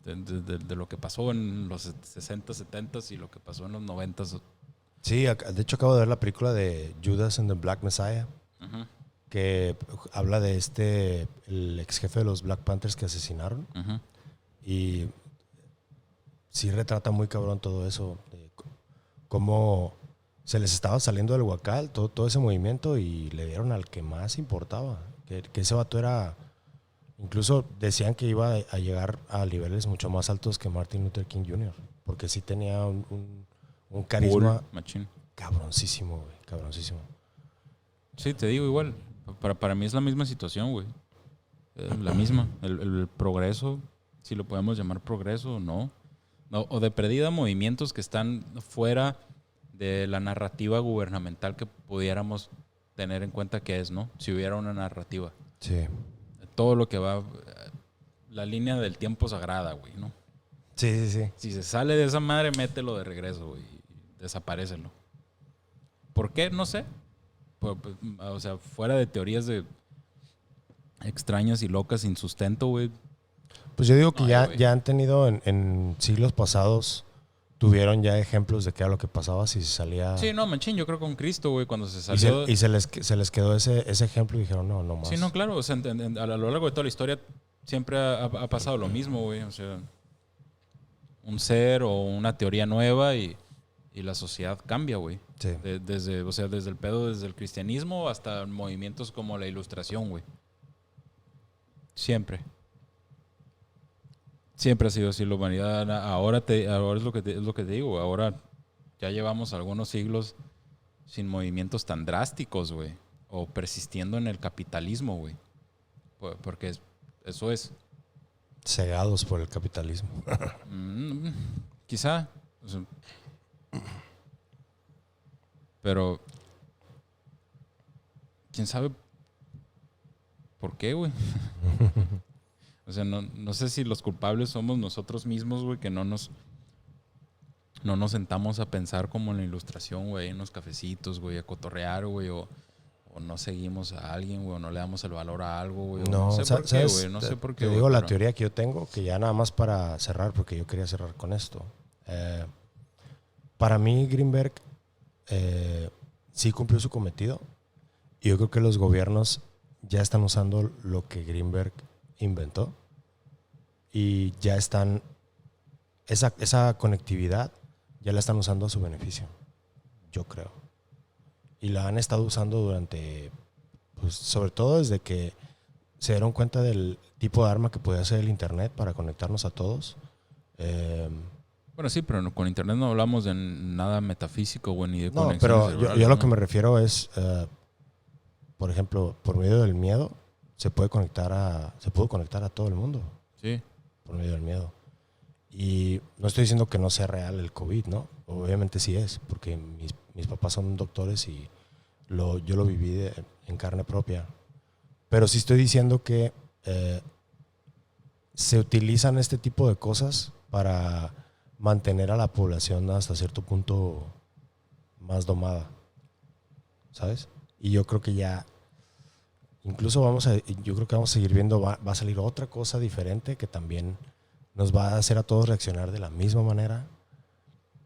De lo que pasó en los 60, 70 y lo que pasó en los 90. Sí, de hecho acabo de ver la película de Judas and the Black Messiah, Uh-huh. que habla de el ex jefe de los Black Panthers que asesinaron. Uh-huh. Y sí retrata muy cabrón todo eso, de cómo se les estaba saliendo del huacal todo ese movimiento y le dieron al que más importaba. Que ese vato era... Incluso decían que iba a llegar a niveles mucho más altos que Martin Luther King Jr., porque sí tenía un carisma Machín. cabroncísimo, güey, cabroncísimo. Sí, te digo igual. Para mí es la misma situación, güey. La misma. El progreso, si lo podemos llamar progreso o no. O de perdida movimientos que están fuera de la narrativa gubernamental que pudiéramos tener en cuenta que es, ¿no? Si hubiera una narrativa. Sí. Todo lo que va... La línea del tiempo sagrada, güey, ¿no? Sí, sí, sí. Si se sale de esa madre, mételo de regreso, güey. Desaparécelo. ¿Por qué? No sé. O sea, fuera de teorías de extrañas y locas sin sustento, güey. Pues yo digo que Ay, ya han tenido en siglos pasados, tuvieron ya ejemplos de qué era lo que pasaba si se salía... Sí, no, manchín, yo creo con Cristo, güey, cuando se Y salió... se les quedó ese ejemplo y dijeron, no, no más. Sí, no, claro. O sea, a lo largo de toda la historia siempre ha pasado lo mismo, güey. O sea, un ser o una teoría nueva y la sociedad cambia, güey. Sí. Desde el pedo, desde el cristianismo hasta movimientos como la Ilustración, güey. Siempre. Siempre ha sido así la humanidad. Ahora es lo que te digo. Ahora ya llevamos algunos siglos sin movimientos tan drásticos, güey. O persistiendo en el capitalismo, güey. Porque eso es. Cegados por el capitalismo. Quizá. O sea, pero quién sabe por qué, güey. O sea, no sé si los culpables somos nosotros mismos, güey, que no nos sentamos a pensar como en la Ilustración, güey, en los cafecitos, güey, a cotorrear, güey, o no seguimos a alguien, güey, o no le damos el valor a algo, güey. No, No sé por qué, güey, no sé por qué. Te digo la teoría que yo tengo, que ya nada más para cerrar, porque yo quería cerrar con esto. Para mí, Greenberg sí cumplió su cometido. Y yo creo que los gobiernos ya están usando lo que Greenberg inventó. Y ya están... Esa conectividad ya la están usando a su beneficio. Yo creo. Y la han estado usando durante... Pues, sobre todo desde que se dieron cuenta del tipo de arma que podía ser el internet para conectarnos a todos. Bueno, sí, pero con internet no hablamos de nada metafísico, güey, ni de No, conexiones pero cerebrales, yo a lo ¿no? que me refiero es, por ejemplo, por medio del miedo se pudo conectar a todo el mundo. Sí. Por medio del miedo. Y no estoy diciendo que no sea real el COVID, ¿no? Obviamente sí es, porque mis papás son doctores y yo lo viví en carne propia. Pero sí estoy diciendo que se utilizan este tipo de cosas para mantener a la población hasta cierto punto más domada, ¿sabes? Y yo creo que ya, incluso yo creo que vamos a seguir viendo, va a salir otra cosa diferente que también nos va a hacer a todos reaccionar de la misma manera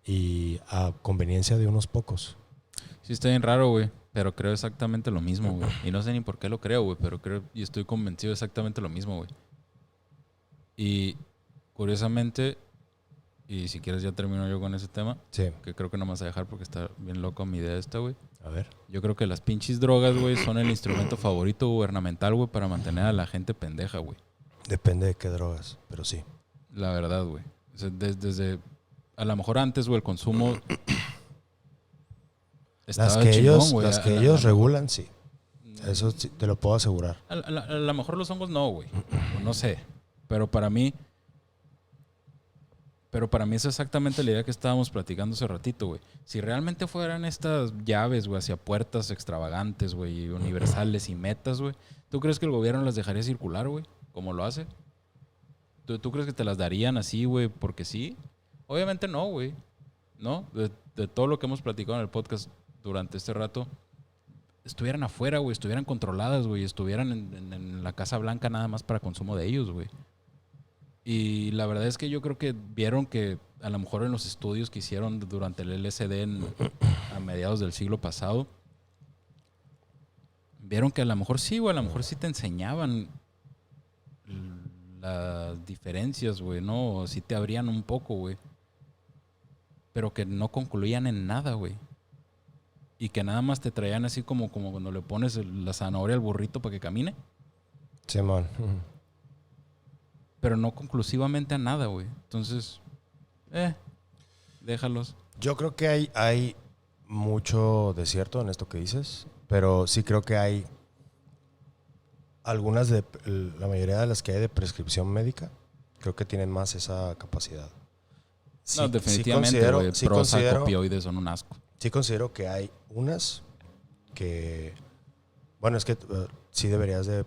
y a conveniencia de unos pocos. Sí, está bien raro, güey, pero creo exactamente lo mismo, güey. Y no sé ni por qué lo creo, güey, pero creo y estoy convencido de exactamente lo mismo, güey. Y curiosamente, y si quieres ya termino yo con ese tema, Sí. que creo que no me vas a dejar porque está bien loco mi idea esta, güey. A ver. Yo creo que las pinches drogas, güey, son el instrumento favorito gubernamental, güey, para mantener a la gente pendeja, güey. Depende de qué drogas, pero sí. La verdad, güey. O sea, desde a lo mejor antes, güey, el consumo estaba Las que chingón, las que ellos regulan, sí. Eso sí, te lo puedo asegurar. A lo mejor los hongos no, güey. No sé. Pero para mí es exactamente la idea que estábamos platicando hace ratito, güey. Si realmente fueran estas llaves, güey, hacia puertas extravagantes, güey, universales y metas, güey, ¿tú crees que el gobierno las dejaría circular, güey? ¿Como lo hace? ¿Tú crees que te las darían así, güey, porque sí? Obviamente no, güey. ¿No? De todo lo que hemos platicado en el podcast durante este rato, estuvieran afuera, güey, estuvieran controladas, güey, estuvieran en la Casa Blanca nada más para consumo de ellos, güey. Y la verdad es que yo creo que vieron que a lo mejor en los estudios que hicieron durante el LSD a mediados del siglo pasado, vieron que a lo mejor sí, güey, a lo mejor sí te enseñaban las diferencias, güey, ¿no? O sí te abrían un poco, güey. Pero que no concluían en nada, güey. Y que nada más te traían así como cuando le pones la zanahoria al burrito para que camine. Simón. Pero no conclusivamente a nada, güey. Entonces, déjalos. Yo creo que hay mucho de cierto en esto que dices, pero sí creo que hay algunas la mayoría de las que hay de prescripción médica, creo que tienen más esa capacidad. Sí, No, definitivamente, güey. Sí Prozac, opioides son un asco. Sí considero que hay unas que, bueno, es que sí deberías de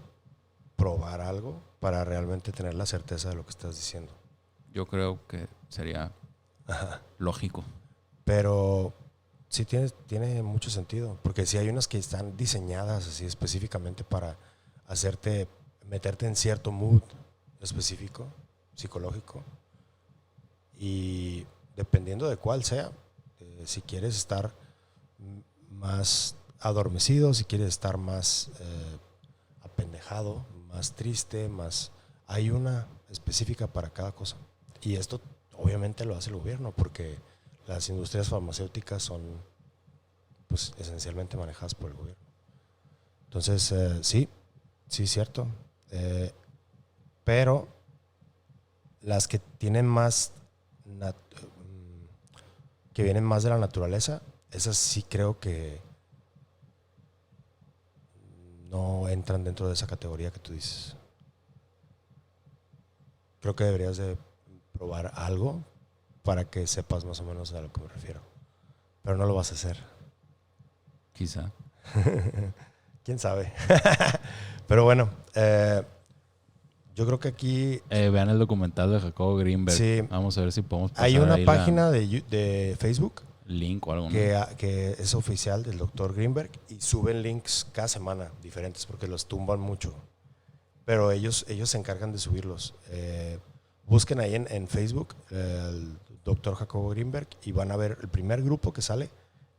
probar algo para realmente tener la certeza de lo que estás diciendo. Yo creo que sería lógico. Pero sí tiene mucho sentido, porque sí hay unas que están diseñadas así específicamente para meterte en cierto mood específico, psicológico, y dependiendo de cuál sea, si quieres estar más adormecido, si quieres estar más apendejado, más triste, hay una específica para cada cosa. Y esto obviamente lo hace el gobierno, porque las industrias farmacéuticas son pues esencialmente manejadas por el gobierno. Entonces, sí, cierto. Pero las que tienen más que vienen más de la naturaleza, esas sí creo que no entran dentro de esa categoría que tú dices. Creo que deberías de probar algo para que sepas más o menos a lo que me refiero. Pero no lo vas a hacer. Quizá. ¿Quién sabe? Pero bueno, yo creo que aquí... vean el documental de Jacobo Greenberg. Sí. Vamos a ver si podemos pasar hay una ahí página de Facebook link o algo, ¿no? que es oficial del Dr. Greenberg y suben links cada semana diferentes porque los tumban mucho. Pero ellos se encargan de subirlos. Busquen ahí en Facebook el Dr. Jacobo Greenberg y van a ver el primer grupo que sale.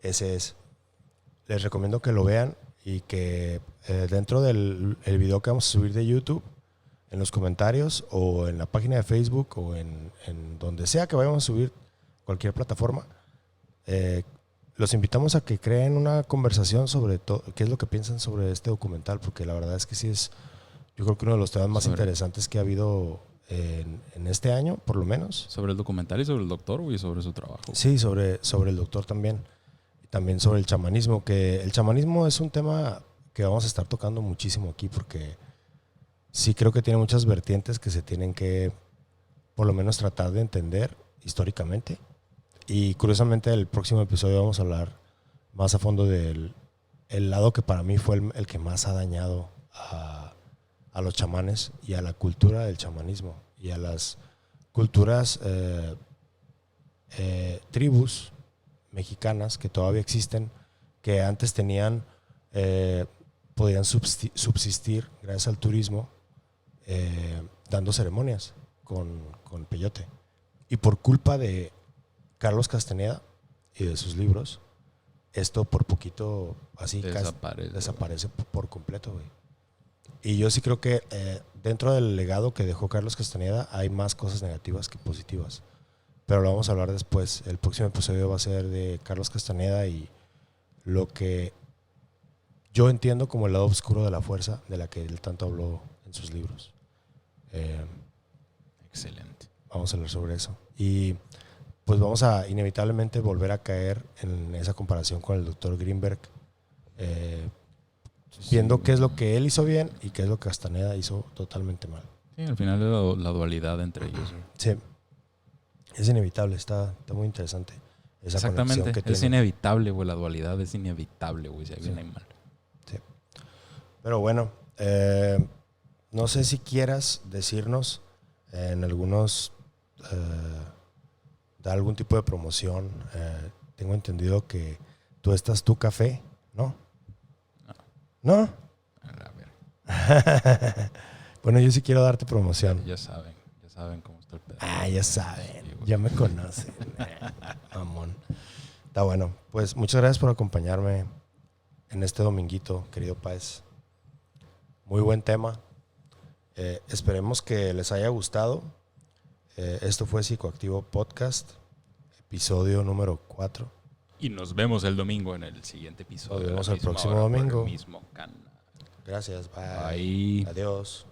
Ese es. Les recomiendo que lo vean y que dentro del el video que vamos a subir de YouTube, en los comentarios o en la página de Facebook o en donde sea que vayamos a subir, cualquier plataforma, los invitamos a que creen una conversación sobre qué es lo que piensan sobre este documental, porque la verdad es que sí es, yo creo que uno de los temas más interesantes que ha habido en este año, por lo menos. Sobre el documental y sobre el doctor, güey, sobre su trabajo. Sí, sobre el doctor también. Y también sobre el chamanismo, que el chamanismo es un tema que vamos a estar tocando muchísimo aquí, porque sí creo que tiene muchas vertientes que se tienen que, por lo menos, tratar de entender históricamente. Y curiosamente, el próximo episodio vamos a hablar más a fondo del lado que para mí fue el que más ha dañado a los chamanes y a la cultura del chamanismo y a las culturas tribus mexicanas que todavía existen, que antes podían subsistir gracias al turismo, dando ceremonias con peyote. Y por culpa de Carlos Castaneda y de sus libros, esto por poquito así desaparece por completo, güey. Y yo sí creo que dentro del legado que dejó Carlos Castaneda hay más cosas negativas que positivas. Pero lo vamos a hablar después. El próximo episodio va a ser de Carlos Castaneda y lo que yo entiendo como el lado oscuro de la fuerza, de la que él tanto habló en sus libros. Excelente. Vamos a hablar sobre eso. Y pues vamos a inevitablemente volver a caer en esa comparación con el Dr. Greenberg, viendo qué es lo que él hizo bien y qué es lo que Castaneda hizo totalmente mal. Sí, al final es la dualidad entre ellos. Sí, es inevitable, está muy interesante esa exactamente, que es inevitable, güey, la dualidad es inevitable, güey, si hay bien hay mal. Sí. Pero bueno, no sé si quieras decirnos en algunos, da algún tipo de promoción. Tengo entendido que tú estás Tu Café, ¿no? ¿No? A la verga. Bueno, yo sí quiero darte promoción. Ya saben cómo está el pedo. Ya saben, Sí, güey. ya me conocen. Mamón. Está bueno. Pues muchas gracias por acompañarme en este dominguito, querido Páez. Muy buen tema. Esperemos que les haya gustado. Esto fue Psicoactivo Podcast, episodio número 4. Y nos vemos el domingo en el siguiente episodio. Nos vemos a la el misma próximo hora por domingo. el mismo canal. Gracias. Bye. Adiós.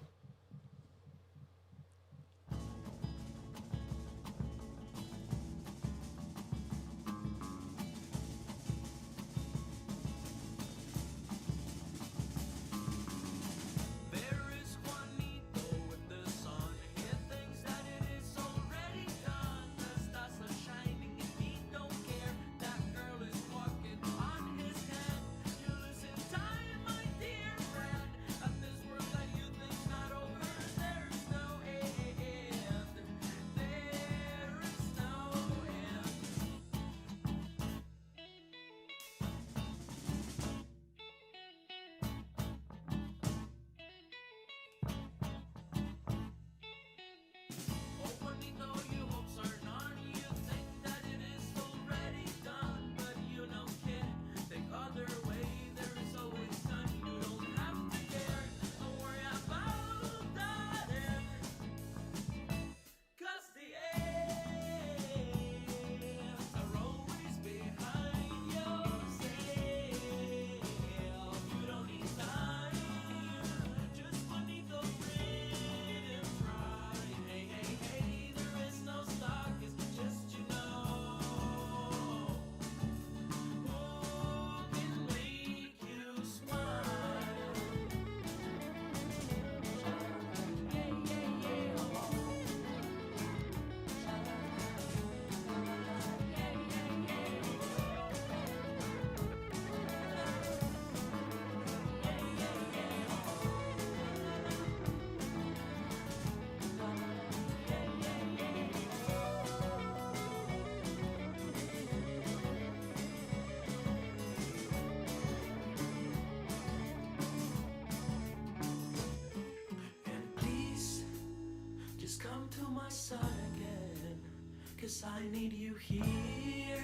Cause I need you here.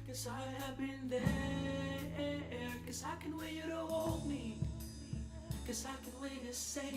Cause I have been there. Cause I can wait you to hold me. Cause I can wait to say